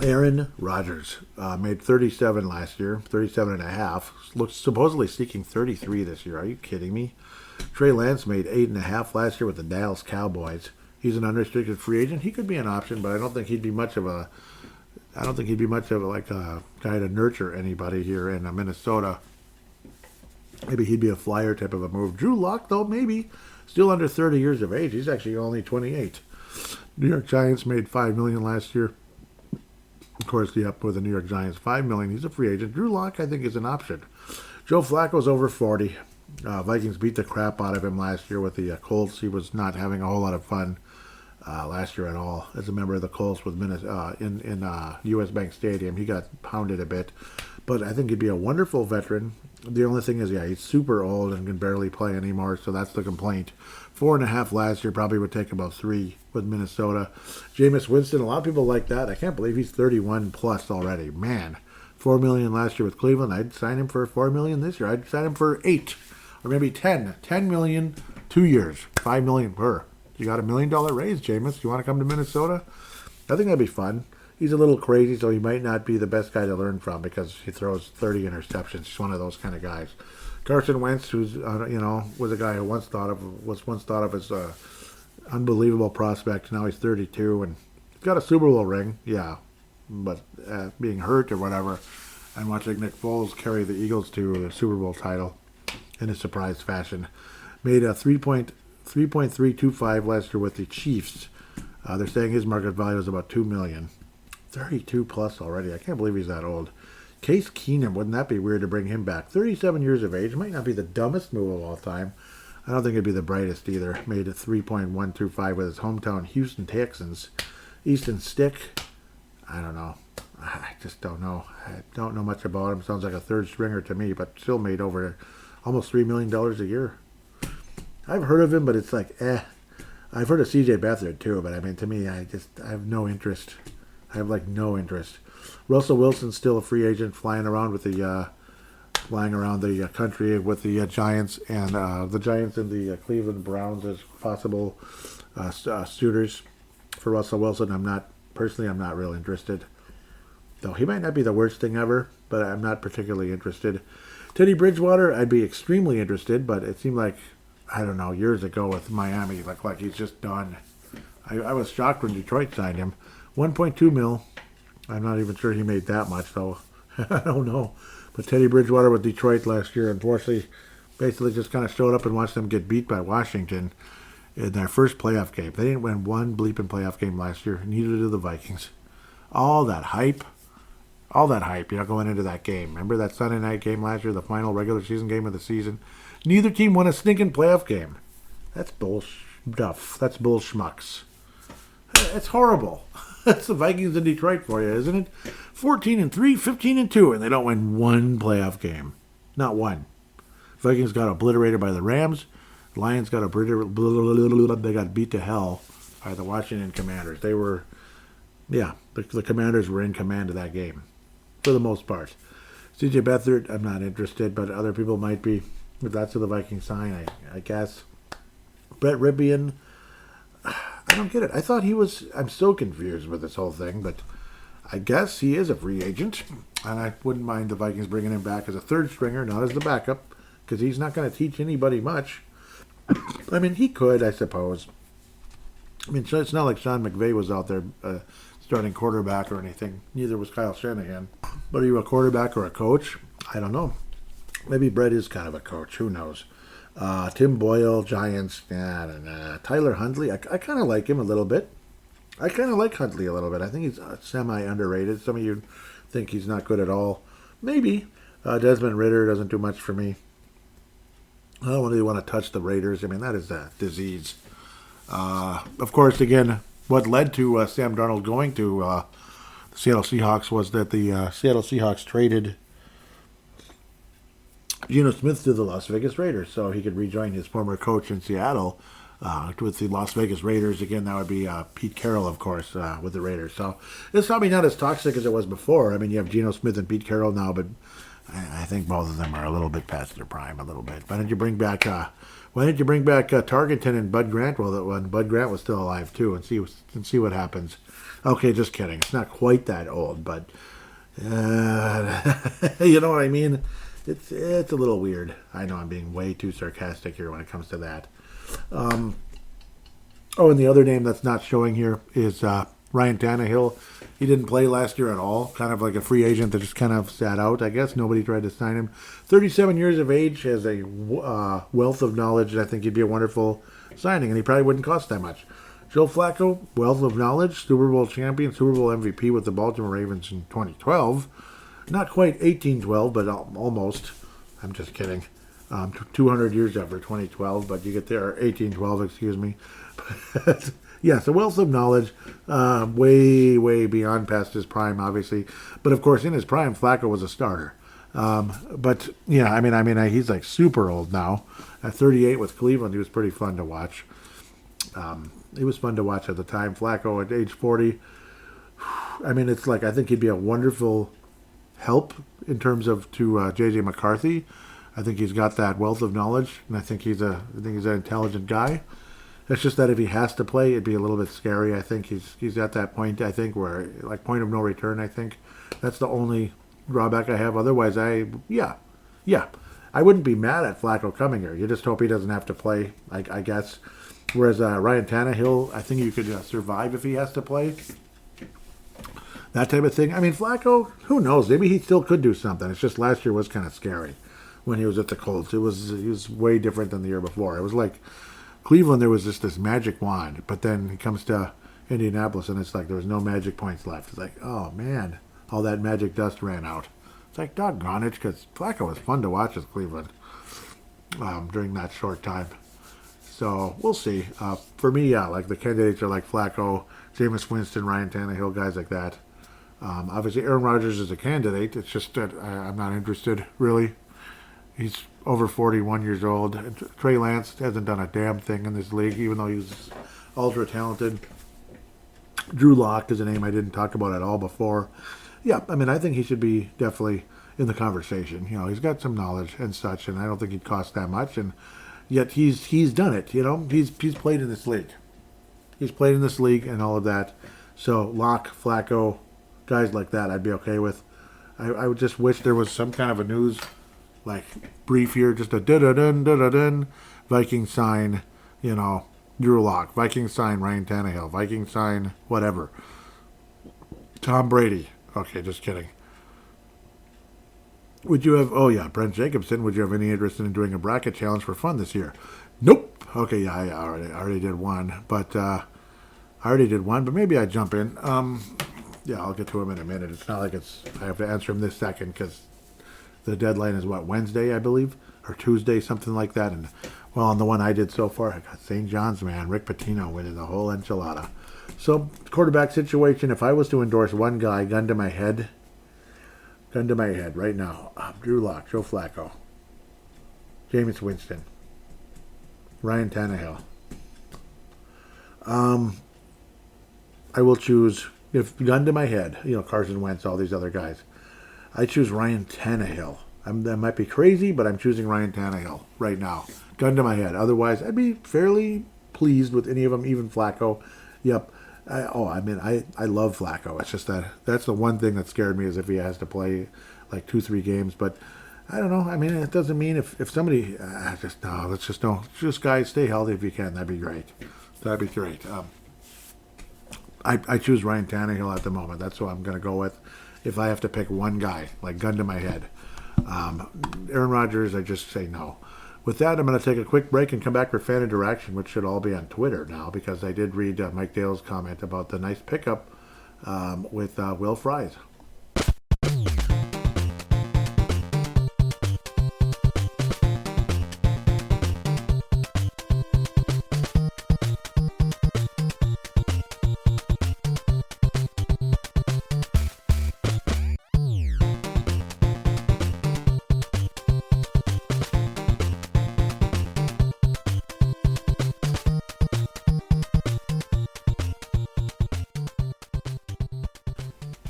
[SPEAKER 1] Aaron Rodgers made 37 last year, 37 and a half. Looks supposedly seeking 33 this year. Are you kidding me? Trey Lance made 8.5 last year with the Dallas Cowboys. He's an unrestricted free agent. He could be an option, but I don't think he'd be much of a like a guy to nurture anybody here in Minnesota. Maybe he'd be a flyer type of a move. Drew Lock, though, maybe. Still under 30 years of age. He's actually only 28. New York Giants made $5 million last year. Of course, with the New York Giants, $5 million. He's a free agent. Drew Lock, I think, is an option. Joe Flacco's over 40. Vikings beat the crap out of him last year with the Colts. He was not having a whole lot of fun last year at all. As a member of the Colts with in U.S. Bank Stadium, he got pounded a bit. But I think he'd be a wonderful veteran. The only thing is, he's super old and can barely play anymore, so that's the complaint. 4.5 last year, probably would take about 3 with Minnesota. Jameis Winston, a lot of people like that. I can't believe he's 31 plus already. Man, $4 million last year with Cleveland. I'd sign him for $4 million this year. I'd sign him for 8 or maybe 10. $10 million, 2 years, $5 million per. You got $1 million raise, Jameis. You want to come to Minnesota? I think that'd be fun. He's a little crazy, so he might not be the best guy to learn from because he throws 30 interceptions. He's one of those kind of guys. Carson Wentz, who's was a guy who was once thought of as a unbelievable prospect. Now he's 32 and he's got a Super Bowl ring, yeah, but being hurt or whatever, and watching Nick Foles carry the Eagles to a Super Bowl title in a surprise fashion, made a 3.325 last year with the Chiefs. They're saying his market value is about $2 million. 32 plus already. I can't believe he's that old. Case Keenum, wouldn't that be weird to bring him back? 37 years of age. Might not be the dumbest move of all time. I don't think it'd be the brightest either. Made a 3.125 with his hometown Houston Texans. Easton Stick, I don't know. I just don't know. I don't know much about him. Sounds like a third stringer to me, but still made over almost $3 million a year. I've heard of him, but it's like, I've heard of C.J. Beathard too, but I mean, to me, I have no interest. I have no interest. Russell Wilson's still a free agent, flying around the country with the Giants, and the Giants and the Cleveland Browns as possible suitors for Russell Wilson. I'm not real interested. Though he might not be the worst thing ever, but I'm not particularly interested. Teddy Bridgewater, I'd be extremely interested, but it seemed like, I don't know, years ago with Miami, like he's just done. I was shocked when Detroit signed him. 1.2 mil. I'm not even sure he made that much, though. I don't know. But Teddy Bridgewater with Detroit last year, unfortunately, basically just kind of showed up and watched them get beat by Washington in their first playoff game. They didn't win one bleeping playoff game last year. Neither did the Vikings. All that hype, going into that game. Remember that Sunday night game last year, the final regular season game of the season? Neither team won a stinking playoff game. That's bull stuff. That's bull schmucks. It's horrible. That's the Vikings in Detroit for you, isn't it? 14-3, 15-2, and they don't win one playoff game. Not one. Vikings got obliterated by the Rams. Lions got they got beat to hell by the Washington Commanders. They were, the Commanders were in command of that game for the most part. CJ Beathard, I'm not interested, but other people might be. If that's who the Vikings sign, I guess. Brett Ribbian, I don't get it. I thought he was. I'm so confused with this whole thing, but I guess he is a free agent, and I wouldn't mind the Vikings bringing him back as a third stringer, not as the backup, because he's not going to teach anybody much. I mean, he could, I suppose. I mean, it's not like Sean McVay was out there starting quarterback or anything. Neither was Kyle Shanahan. But are you a quarterback or a coach? I don't know. Maybe Brett is kind of a coach. Who knows? Tim Boyle, Giants, Tyler Huntley. I kind of like him a little bit. I kind of like Huntley a little bit. I think he's semi-underrated. Some of you think he's not good at all. Maybe. Desmond Ridder doesn't do much for me. I don't really want to touch the Raiders. I mean, that is a disease. Of course, again, what led to Sam Darnold going to the Seattle Seahawks was that the Seattle Seahawks traded Geno Smith to the Las Vegas Raiders so he could rejoin his former coach in Seattle with the Las Vegas Raiders. Again, that would be Pete Carroll, of course, with the Raiders. So it's probably not as toxic as it was before. I mean, you have Geno Smith and Pete Carroll now, but I think both of them are a little bit past their prime, a little bit. Why didn't you bring back Tarkenton and Bud Grant? Well, when Bud Grant was still alive too, and see what happens. Okay, just kidding. It's not quite that old, but you know what I mean. It's a little weird. I know I'm being way too sarcastic here when it comes to that. And the other name that's not showing here is Ryan Tannehill. He didn't play last year at all. Kind of like a free agent that just kind of sat out, I guess. Nobody tried to sign him. 37 years of age, has a wealth of knowledge, and I think he'd be a wonderful signing, and he probably wouldn't cost that much. Joe Flacco, wealth of knowledge, Super Bowl champion, Super Bowl MVP with the Baltimore Ravens in 2012. Not quite 1812, but almost. I'm just kidding. 200 years after 2012, but you get there, 1812, excuse me. Yes, a wealth of knowledge, way, way beyond past his prime, obviously. But of course, in his prime, Flacco was a starter. But yeah, I mean, he's like super old now. At 38 with Cleveland, he was pretty fun to watch. He was fun to watch at the time. Flacco at age 40. I mean, it's like I think he'd be a wonderful help in terms of to J.J. McCarthy. I think he's got that wealth of knowledge, and I think he's an intelligent guy. It's just that if he has to play, it'd be a little bit scary. I think he's at that point, I think, where, like, point of no return, I think. That's the only drawback I have. Otherwise, I wouldn't be mad at Flacco coming here. You just hope he doesn't have to play, I guess. Whereas Ryan Tannehill, I think you could survive if he has to play. That type of thing. I mean, Flacco, who knows? Maybe he still could do something. It's just last year was kind of scary when he was at the Colts. He was way different than the year before. It was like Cleveland, there was just this magic wand, but then he comes to Indianapolis, and it's like there was no magic points left. It's like, oh, man, all that magic dust ran out. It's like, doggone it, because Flacco was fun to watch as Cleveland during that short time. So we'll see. For me, yeah, like the candidates are like Flacco, Jameis Winston, Ryan Tannehill, guys like that. Obviously, Aaron Rodgers is a candidate. It's just that I'm not interested, really. He's over 41 years old. Trey Lance hasn't done a damn thing in this league, even though he's ultra talented. Drew Lock is a name I didn't talk about at all before. Yeah, I mean, I think he should be definitely in the conversation. You know, he's got some knowledge and such, and I don't think he'd cost that much. And yet he's done it. You know, he's played in this league. He's played in this league and all of that. So Lock, Flacco, guys like that, I'd be okay with. I would just wish there was some kind of a news, like, brief here, just a da-da-dun, Vikings sign, you know, Drew Lock. Vikings sign Ryan Tannehill. Vikings sign whatever. Tom Brady. Okay, just kidding. Would you have? Oh yeah, Brent Jacobson. Would you have any interest in doing a bracket challenge for fun this year? Nope. Okay, yeah, I already did one, but I already did one, but maybe I jump in. Yeah, I'll get to him in a minute. It's not like I have to answer him this second because the deadline is what, Wednesday, I believe, or Tuesday, something like that. And well, on the one I did so far, I got St. John's man, Rick Pitino winning the whole enchilada. So quarterback situation. If I was to endorse one guy, gun to my head right now, Drew Lock, Joe Flacco, Jameis Winston, Ryan Tannehill. I will choose, if gun to my head, Carson Wentz, all these other guys. I choose Ryan Tannehill. That might be crazy, but I'm choosing Ryan Tannehill right now. Gun to my head. Otherwise, I'd be fairly pleased with any of them, even Flacco. Yep. I love Flacco. It's just that's the one thing that scared me is if he has to play like 2, 3 games. But I don't know. I mean, it doesn't mean if somebody just no, let's just no, just guys stay healthy if you can. That'd be great. That'd be great. I choose Ryan Tannehill at the moment. That's what I'm going to go with. If I have to pick one guy, like gun to my head, Aaron Rodgers, I just say no. With that, I'm going to take a quick break and come back for fan interaction, which should all be on Twitter now because I did read Mike Dale's comment about the nice pickup with Will Fries.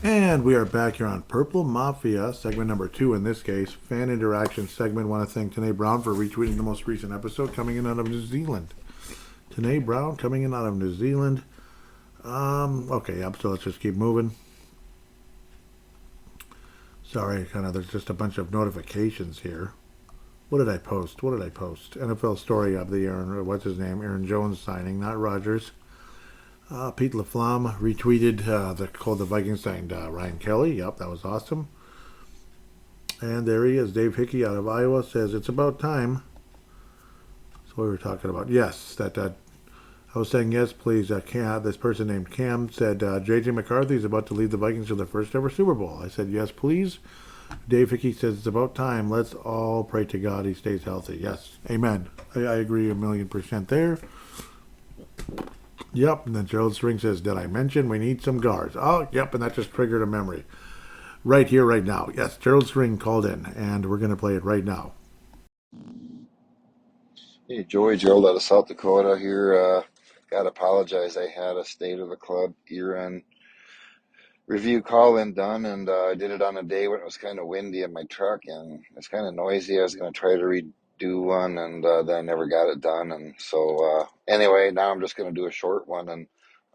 [SPEAKER 1] And we are back here on Purple Mafia, segment number 2 in this case, fan interaction segment. Want to thank Tanae Brown for retweeting the most recent episode coming in out of New Zealand. Tanae Brown coming in out of New Zealand. Okay, yep, so let's just keep moving. Sorry, there's just a bunch of notifications here. What did I post? NFL story of the what's his name? Aaron Jones signing, not Rodgers. Pete LaFlamme retweeted the Vikings signed Ryan Kelly. Yep, that was awesome. And there he is. Dave Hickey out of Iowa says it's about time. That's what we were talking about. Yes, that I was saying yes, please. This person named Cam said J.J. McCarthy is about to lead the Vikings to their first ever Super Bowl. I said yes, please. Dave Hickey says it's about time. Let's all pray to God he stays healthy. Yes, amen. I agree 1,000,000% there. Yep, and then Gerald String says, did I mention we need some guards? Oh, yep, and that just triggered a memory. Right here, right now. Yes, Gerald String called in, and we're going to play it right now.
[SPEAKER 2] Hey, Joey, Gerald out of South Dakota here. Gotta apologize. I had a State of the Club year-end review call-in done, and I did it on a day when it was kind of windy in my truck, and it's kind of noisy. I was going to try to redo one, and then I never got it done. And so anyway, now I'm just going to do a short one, and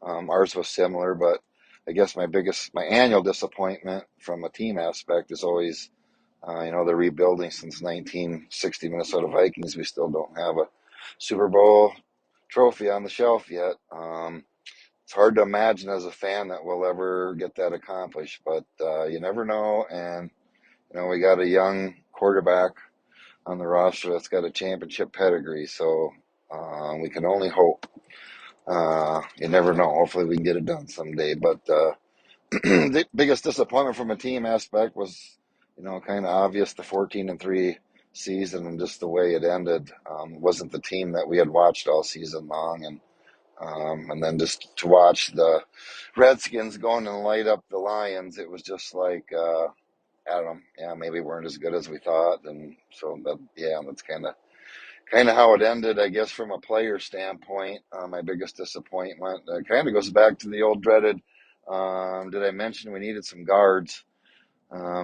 [SPEAKER 2] ours was similar, but I guess my annual disappointment from a team aspect is always, the rebuilding since 1960 Minnesota Vikings. We still don't have a Super Bowl trophy on the shelf yet. It's hard to imagine as a fan that we'll ever get that accomplished, but you never know. And we got a young quarterback on the roster that's got a championship pedigree, so we can only hope. You never know. Hopefully, we can get it done someday. But the biggest disappointment from a team aspect was, kind of obvious, the 14-3 season and just the way it ended. Wasn't the team that we had watched all season long, and then just to watch the Redskins going and light up the Lions, it was just like, I don't know, yeah, maybe we weren't as good as we thought, and so that's kind of how it ended, I guess, from a player standpoint. My biggest disappointment kind of goes back to the old dreaded. Did I mention we needed some guards?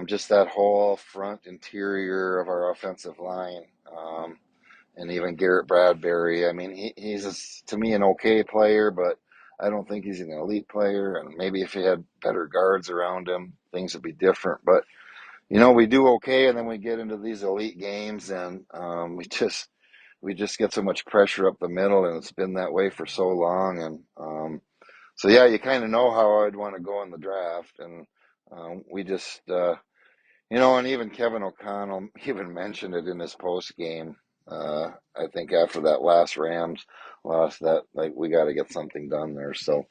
[SPEAKER 2] Just that whole front interior of our offensive line. And even Garrett Bradbury. I mean, he's to me an okay player, but I don't think he's an elite player. And maybe if he had better guards around him, things would be different. But we do okay, and then we get into these elite games, and we just get so much pressure up the middle, and it's been that way for so long. And so yeah, you kind of know how I'd want to go in the draft, and we just. And even Kevin O'Connell even mentioned it in his post game. I think after that last Rams loss, that like we got to get something done there. So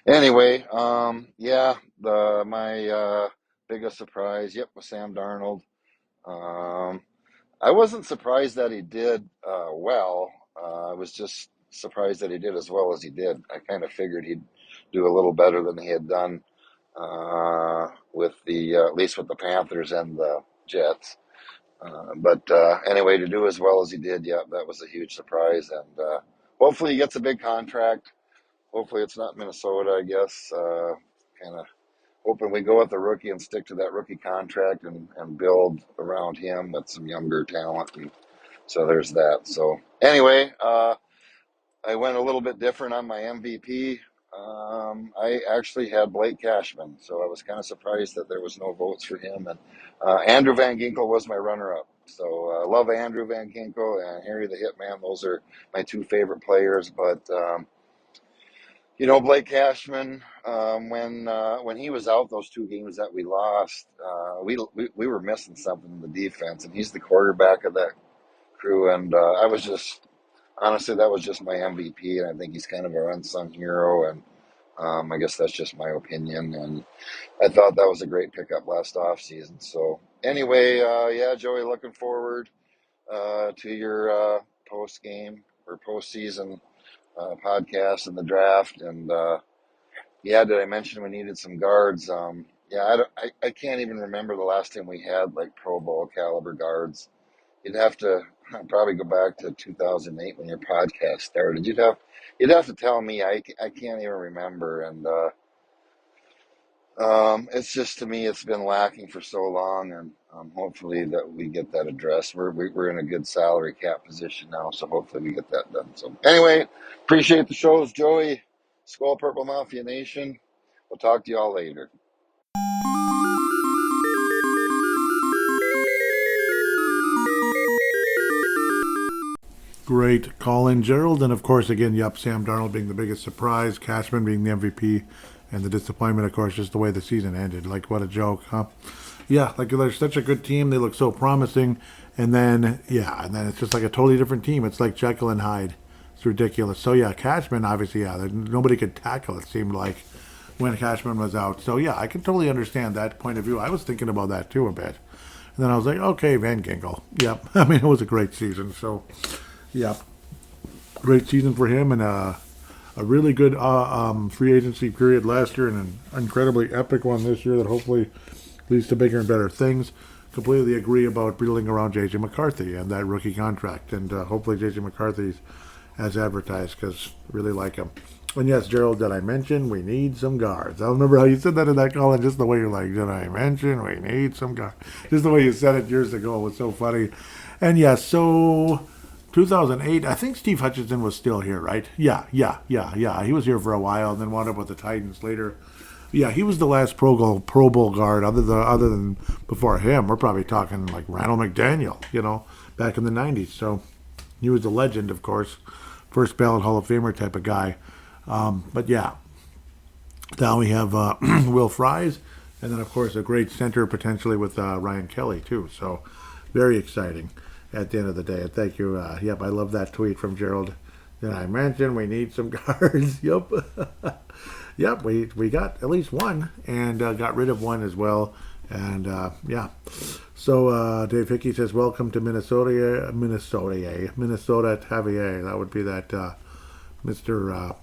[SPEAKER 2] anyway, yeah, the my biggest surprise, yep, was Sam Darnold. Um, I wasn't surprised that he did well. I was just surprised that he did as well as he did. I kind of figured he'd do a little better than he had done with the at least with the Panthers and the Jets. But anyway, to do as well as he did, yeah, that was a huge surprise. And hopefully he gets a big contract. Hopefully it's not Minnesota, I guess. Kind of hoping we go with the rookie and stick to that rookie contract and build around him with some younger talent. And so there's that. So anyway, I went a little bit different on my MVP. I actually had Blake Cashman, so I was kind of surprised that there was no votes for him. And Andrew Van Ginkel was my runner-up. So I love Andrew Van Ginkel and Harry the Hitman. Those are my two favorite players. But Blake Cashman, when he was out those two games that we lost, we were missing something in the defense, and he's the quarterback of that crew. And I was just honestly, that was just my MVP, and I think he's kind of our unsung hero. And I guess that's just my opinion. And I thought that was a great pickup last offseason. So anyway, yeah, Joey, looking forward to your post game or postseason podcast and the draft. And yeah, did I mention we needed some guards? Yeah, I can't even remember the last time we had like Pro Bowl caliber guards. You'd have to probably go back to 2008 when your podcast started. You'd have to tell me. I can't even remember. And it's just, to me, it's been lacking for so long, and hopefully that we get that addressed. We're in a good salary cap position now, so hopefully we get that done. So anyway, appreciate the shows, Joey. Skull Purple Mafia Nation. We'll talk to you all later.
[SPEAKER 1] Great call in, Gerald. And of course, again, yep, Sam Darnold being the biggest surprise, Cashman being the MVP, and the disappointment, of course, just the way the season ended. Like, what a joke, huh? Yeah, like they're such a good team. They look so promising. And then it's just like a totally different team. It's like Jekyll and Hyde. It's ridiculous. So, yeah, Cashman, obviously, nobody could tackle, it seemed like, when Cashman was out. So, yeah, I can totally understand that point of view. I was thinking about that, too, a bit. And then I was like, okay, Van Ginkel. Yep. I mean, it was a great season. So, yeah, great season for him, and a really good free agency period last year, and an incredibly epic one this year that hopefully leads to bigger and better things. Completely agree about building around J.J. McCarthy and that rookie contract, and hopefully J.J. McCarthy's as advertised, because I really like him. And yes, Gerald, did I mention we need some guards? I remember how you said that in that call, and just the way you're like, did I mention we need some guards? Just the way you said it years ago was so funny. And yes, so 2008, I think Steve Hutchinson was still here, right? Yeah. He was here for a while, and then wound up with the Titans later. Yeah, he was the last Pro Bowl guard. Other than before him, we're probably talking like Randall McDaniel, back in the '90s. So he was a legend, of course, first ballot Hall of Famer type of guy. But yeah, now we have Will Fries, and then of course a great center potentially with Ryan Kelly too. So very exciting at the end of the day. And thank you. Yep, I love that tweet from Gerald. Did I mention we need some guards? Yep. Yep, we got at least one, and got rid of one as well. And yeah. So Dave Hickey says, welcome to Minnesota Tavier. That would be that Mr.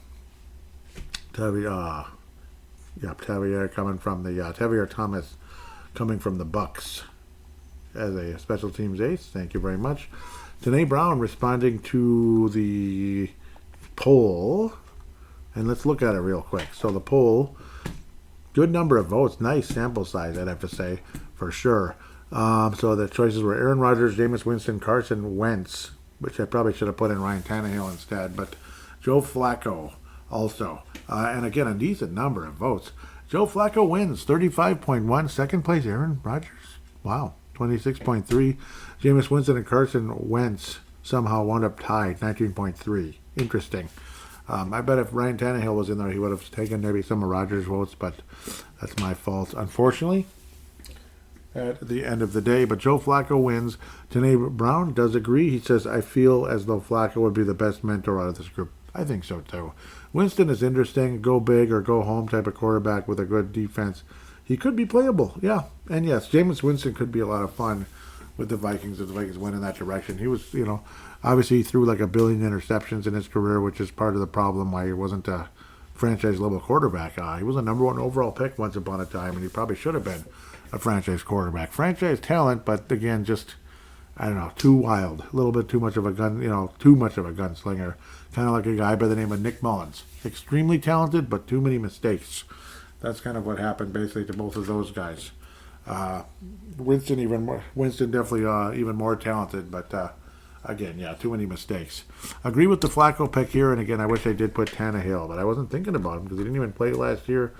[SPEAKER 1] Tavier. Yep, Tavier coming from the Tavier Thomas coming from the Bucks as a special teams ace. Thank you very much. Danae Brown responding to the poll. And let's look at it real quick. So the poll, good number of votes. Nice sample size, I'd have to say, for sure. So the choices were Aaron Rodgers, Jameis Winston, Carson Wentz, which I probably should have put in Ryan Tannehill instead, but Joe Flacco also. And again, a decent number of votes. Joe Flacco wins, 35.1. Second place, Aaron Rodgers. Wow, 26.3. Jameis Winston and Carson Wentz somehow wound up tied, 19.3. Interesting. I bet if Ryan Tannehill was in there, he would have taken maybe some of Rodgers' votes, but that's my fault, unfortunately. at the end of the day. But Joe Flacco wins. Tanae Brown does agree. He says, I feel as though Flacco would be the best mentor out of this group. I think so too. Winston is interesting. Go big or go home type of quarterback with a good defense. He could be playable. Yeah. And yes, Jameis Winston could be a lot of fun with the Vikings if the Vikings went in that direction. He was, obviously he threw like 1 billion interceptions in his career, which is part of the problem why he wasn't a franchise level quarterback. He was a number 1 overall pick once upon a time, and he probably should have been a franchise quarterback. Franchise talent, but again, just, I don't know, too wild. A little bit too much of a gun, too much of a gunslinger. Kind of like a guy by the name of Nick Mullins. Extremely talented, but too many mistakes. That's kind of what happened basically to both of those guys. Winston definitely even more talented, but again, yeah, too many mistakes. Agree with the Flacco pick here, and again, I wish I did put Tannehill, but I wasn't thinking about him because he didn't even play last year,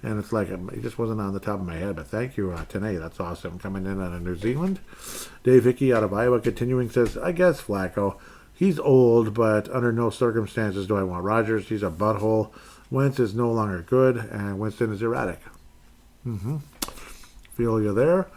[SPEAKER 1] and it's like he just wasn't on the top of my head. But thank you, Tanae, that's awesome. Coming in out of New Zealand. Dave Hickey out of Iowa continuing says, I guess Flacco. He's old, but under no circumstances do I want Rodgers. He's a butthole. Wentz is no longer good, and Winston is erratic. Feel you there.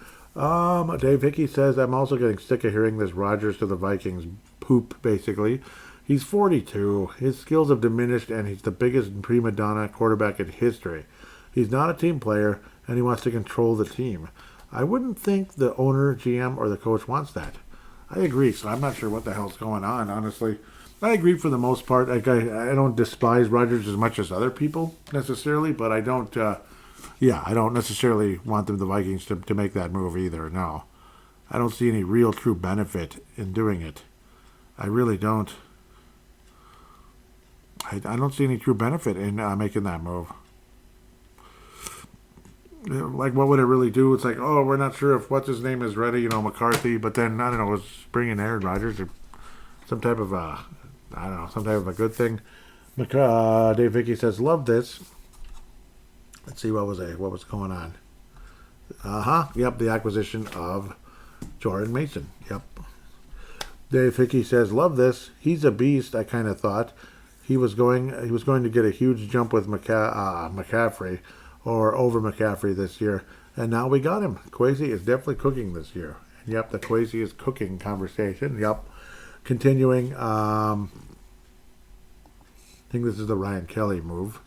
[SPEAKER 1] Dave Hickey says, I'm also getting sick of hearing this Rodgers to the Vikings poop, basically. He's 42. His skills have diminished, and he's the biggest prima donna quarterback in history. He's not a team player, and he wants to control the team. I wouldn't think the owner, GM, or the coach wants that. I agree, so I'm not sure what the hell's going on, honestly. I agree for the most part. I don't despise Rodgers as much as other people, necessarily, but I don't... I don't necessarily want the Vikings to make that move either, no. I don't see any real true benefit in doing it. I really don't. I don't see any true benefit in making that move. Like, what would it really do? It's like, oh, we're not sure if what's-his name is ready, McCarthy, but then, I don't know, was bringing Aaron Rodgers or some type of a good thing. Dave Hickey says, love this. Let's see, what was going on? Yep, the acquisition of Jordan Mason. Yep. Dave Hickey says, love this. He's a beast, I kind of thought. He was going to get a huge jump with McCaffrey or over McCaffrey this year. And now we got him. Kwesi is definitely cooking this year. And yep, the Kwesi is cooking conversation. Yep. Continuing, I think this is the Ryan Kelly move.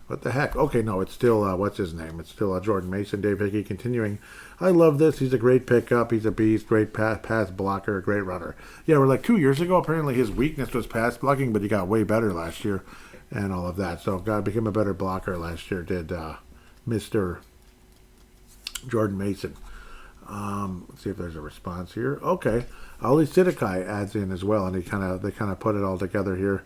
[SPEAKER 1] What the heck? Okay, no, it's still, what's his name? It's still Jordan Mason. Dave Hickey continuing. I love this. He's a great pickup. He's a beast. Great pass blocker. Great runner. Yeah, we're like 2 years ago. Apparently his weakness was pass blocking, but he got way better last year and all of that. So God became a better blocker last year, did Mr. Jordan Mason. Let's see if there's a response here. Okay. Ali Sidikai adds in as well, and they kind of put it all together here.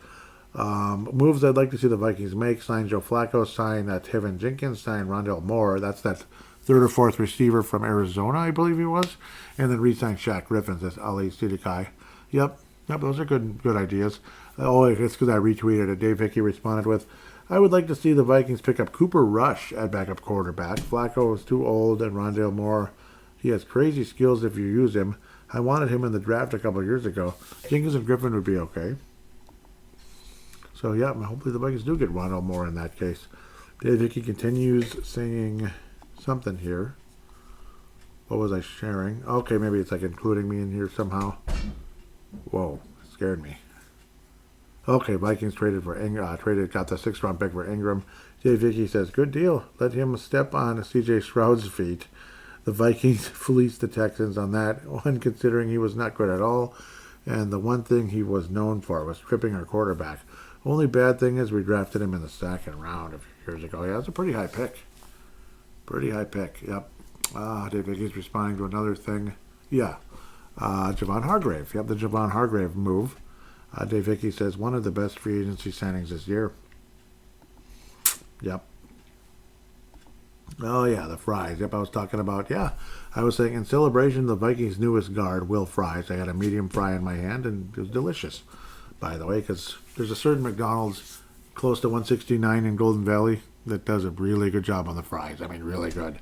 [SPEAKER 1] Moves I'd like to see the Vikings make: sign Joe Flacco, sign Tevin Jenkins, sign Rondell Moore. That's that third or fourth receiver from Arizona, I believe he was, and then re-sign Shaq Griffin. That's Ali Sidikai. Yep, those are good ideas. Oh, it's because I retweeted it. Dave Hickey responded with, I would like to see the Vikings pick up Cooper Rush at backup quarterback. Flacco is too old, and Rondell Moore, he has crazy skills if you use him. I wanted him in the draft a couple of years ago. Jenkins and Griffin would be okay. So, yeah, hopefully the Vikings do get Rondell Moore in that case. Dave Hickey continues saying something here. What was I sharing? Okay, maybe it's like including me in here somehow. Whoa, it scared me. Okay, Vikings got the 6th round pick for Ingram. Dave Hickey says, good deal. Let him step on C.J. Stroud's feet. The Vikings fleeced the Texans on that one, considering he was not good at all. And the one thing he was known for was tripping our quarterback. Only bad thing is we drafted him in the 2nd round a few years ago. Yeah, that's a pretty high pick. Yep. Dave Hickey's responding to another thing. Yeah. Javon Hargrave. Yep, the Javon Hargrave move. Dave Hickey says, one of the best free agency signings this year. Yep. Oh, yeah, the fries. Yep, I was talking about, I was saying in celebration, the Vikings' newest guard, Will Fries. I had a medium fry in my hand, and it was delicious, by the way, because there's a certain McDonald's close to 169 in Golden Valley that does a really good job on the fries. I mean, really good.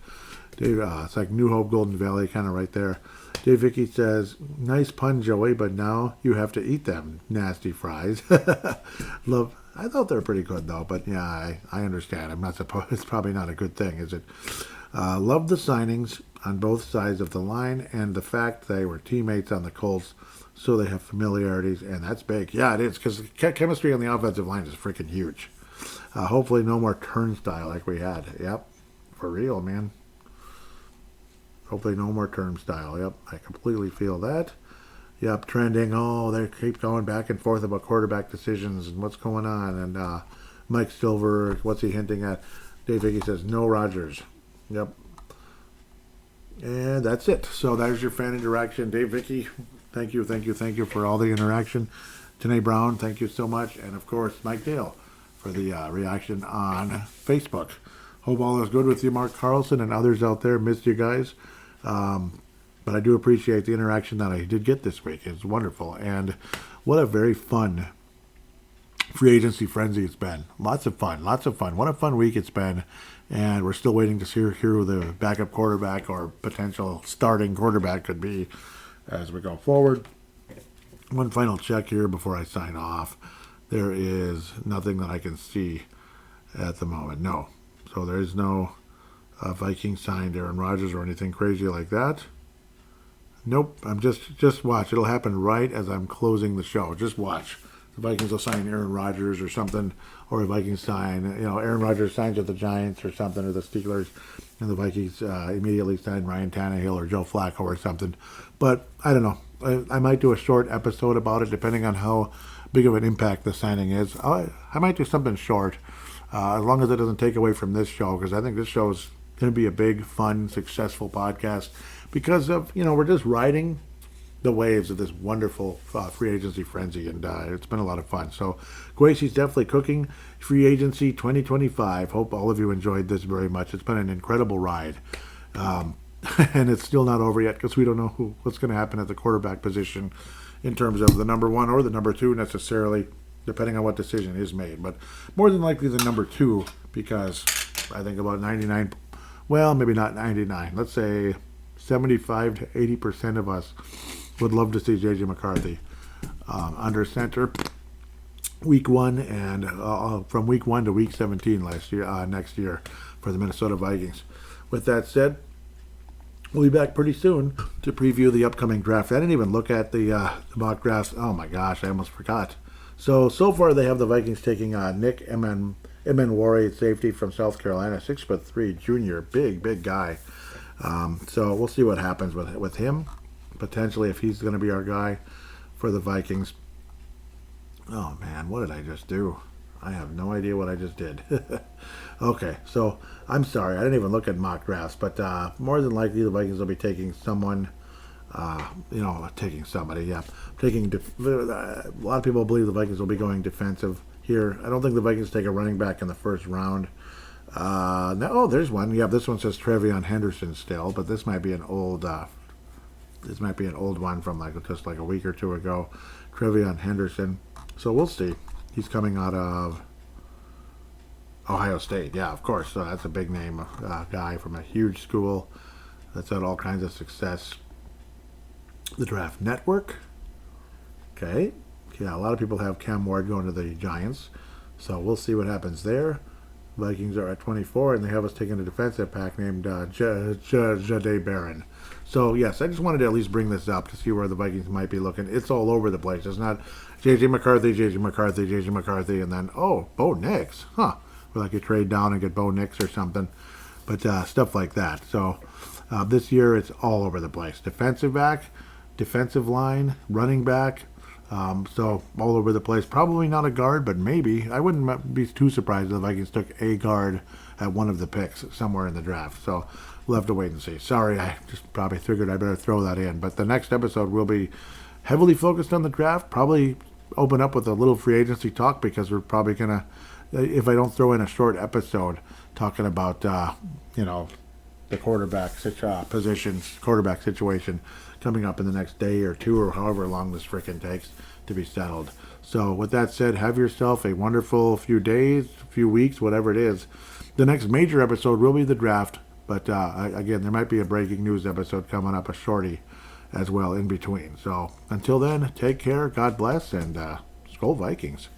[SPEAKER 1] Dave, it's like New Hope, Golden Valley, kind of right there. Dave Hickey says, nice pun, Joey, but now you have to eat them nasty fries. I thought they were pretty good, though, but yeah, I understand. I'm not supposed. It's probably not a good thing, is it? Love the signings. on both sides of the line, and the fact they were teammates on the Colts, so they have familiarities, and that's big. Yeah, it is, because chemistry on the offensive line is freaking huge. Hopefully no more turnstile like we had. Yep, for real, man. Hopefully no more turnstile. Yep, I completely feel that. Yep, trending. Oh, they keep going back and forth about quarterback decisions and what's going on. And Mike Silver, what's he hinting at? Dave Hickey says, no Rodgers. Yep. And that's it. So there's your fan interaction. Dave Hickey, thank you for all the interaction. Tanae Brown, thank you so much. And, of course, Mike Dale for the reaction on Facebook. Hope all is good with you, Mark Carlson, and others out there. Missed you guys. But I do appreciate the interaction that I did get this week. It's wonderful. And what a very fun free agency frenzy it's been. Lots of fun. What a fun week it's been. And we're still waiting to see who the backup quarterback or potential starting quarterback could be as we go forward. One final check here before I sign off. There is nothing that I can see at the moment. No. So there is no Vikings signed Aaron Rodgers or anything crazy like that. Nope. I'm just watch. It'll happen right as I'm closing the show. Just watch. The Vikings will sign Aaron Rodgers or something, or the Vikings sign, Aaron Rodgers signs with the Giants or something, or the Steelers, and the Vikings immediately sign Ryan Tannehill or Joe Flacco or something. But I don't know. I might do a short episode about it, depending on how big of an impact the signing is. I might do something short, as long as it doesn't take away from this show, because I think this show is going to be a big, fun, successful podcast because of, we're just riding the waves of this wonderful free agency frenzy, and it's been a lot of fun. So Gracie's definitely cooking free agency 2025. Hope all of you enjoyed this very much. It's been an incredible ride. And it's still not over yet because we don't know what's going to happen at the quarterback position in terms of the number one or the number two necessarily, depending on what decision is made. But more than likely the number two, because I think about 99, well, maybe not 99, let's say 75 to 80% of us would love to see J.J. McCarthy under center week one, and from week 1 to week 17 next year for the Minnesota Vikings. With that said, we'll be back pretty soon to preview the upcoming draft. I didn't even look at the mock drafts. Oh my gosh, I almost forgot. So far they have the Vikings taking Nick Emenwari, safety from South Carolina, 6'3", junior, big guy. So we'll see what happens with him. Potentially, if he's going to be our guy for the Vikings. Oh man, what did I just do? I have no idea what I just did. Okay, so I'm sorry, I didn't even look at mock drafts, but more than likely the Vikings will be taking someone. Taking somebody. Yeah, a lot of people believe the Vikings will be going defensive here. I don't think the Vikings take a running back in the first round. There's one. Yeah, this one says Trevion Henderson still, but this might be an old. This might be an old one from just a week or two ago. Trevion Henderson. So we'll see. He's coming out of Ohio State. Yeah, of course. So that's a big name guy from a huge school that's had all kinds of success. The Draft Network. Okay. Yeah, a lot of people have Cam Ward going to the Giants. So we'll see what happens there. Vikings are at 24, and they have us taking a defensive pack named Jade Barron. So, yes, I just wanted to at least bring this up to see where the Vikings might be looking. It's all over the place. It's not J.J. McCarthy, and then, Bo Nix. Huh. Or you trade down and get Bo Nix or something. But stuff like that. So, this year it's all over the place. Defensive back, defensive line, running back. So all over the place. Probably not a guard, but maybe. I wouldn't be too surprised if the Vikings took a guard at one of the picks somewhere in the draft. So we'll have to wait and see. Sorry, I just probably figured I better throw that in. But the next episode will be heavily focused on the draft. Probably open up with a little free agency talk because we're probably going to, if I don't throw in a short episode talking about, the quarterback situation coming up in the next day or two or however long this frickin' takes to be settled. So with that said, have yourself a wonderful few days, few weeks, whatever it is. The next major episode will be the draft, but again, there might be a breaking news episode coming up, a shorty as well in between. So until then, take care, God bless, and Skol Vikings.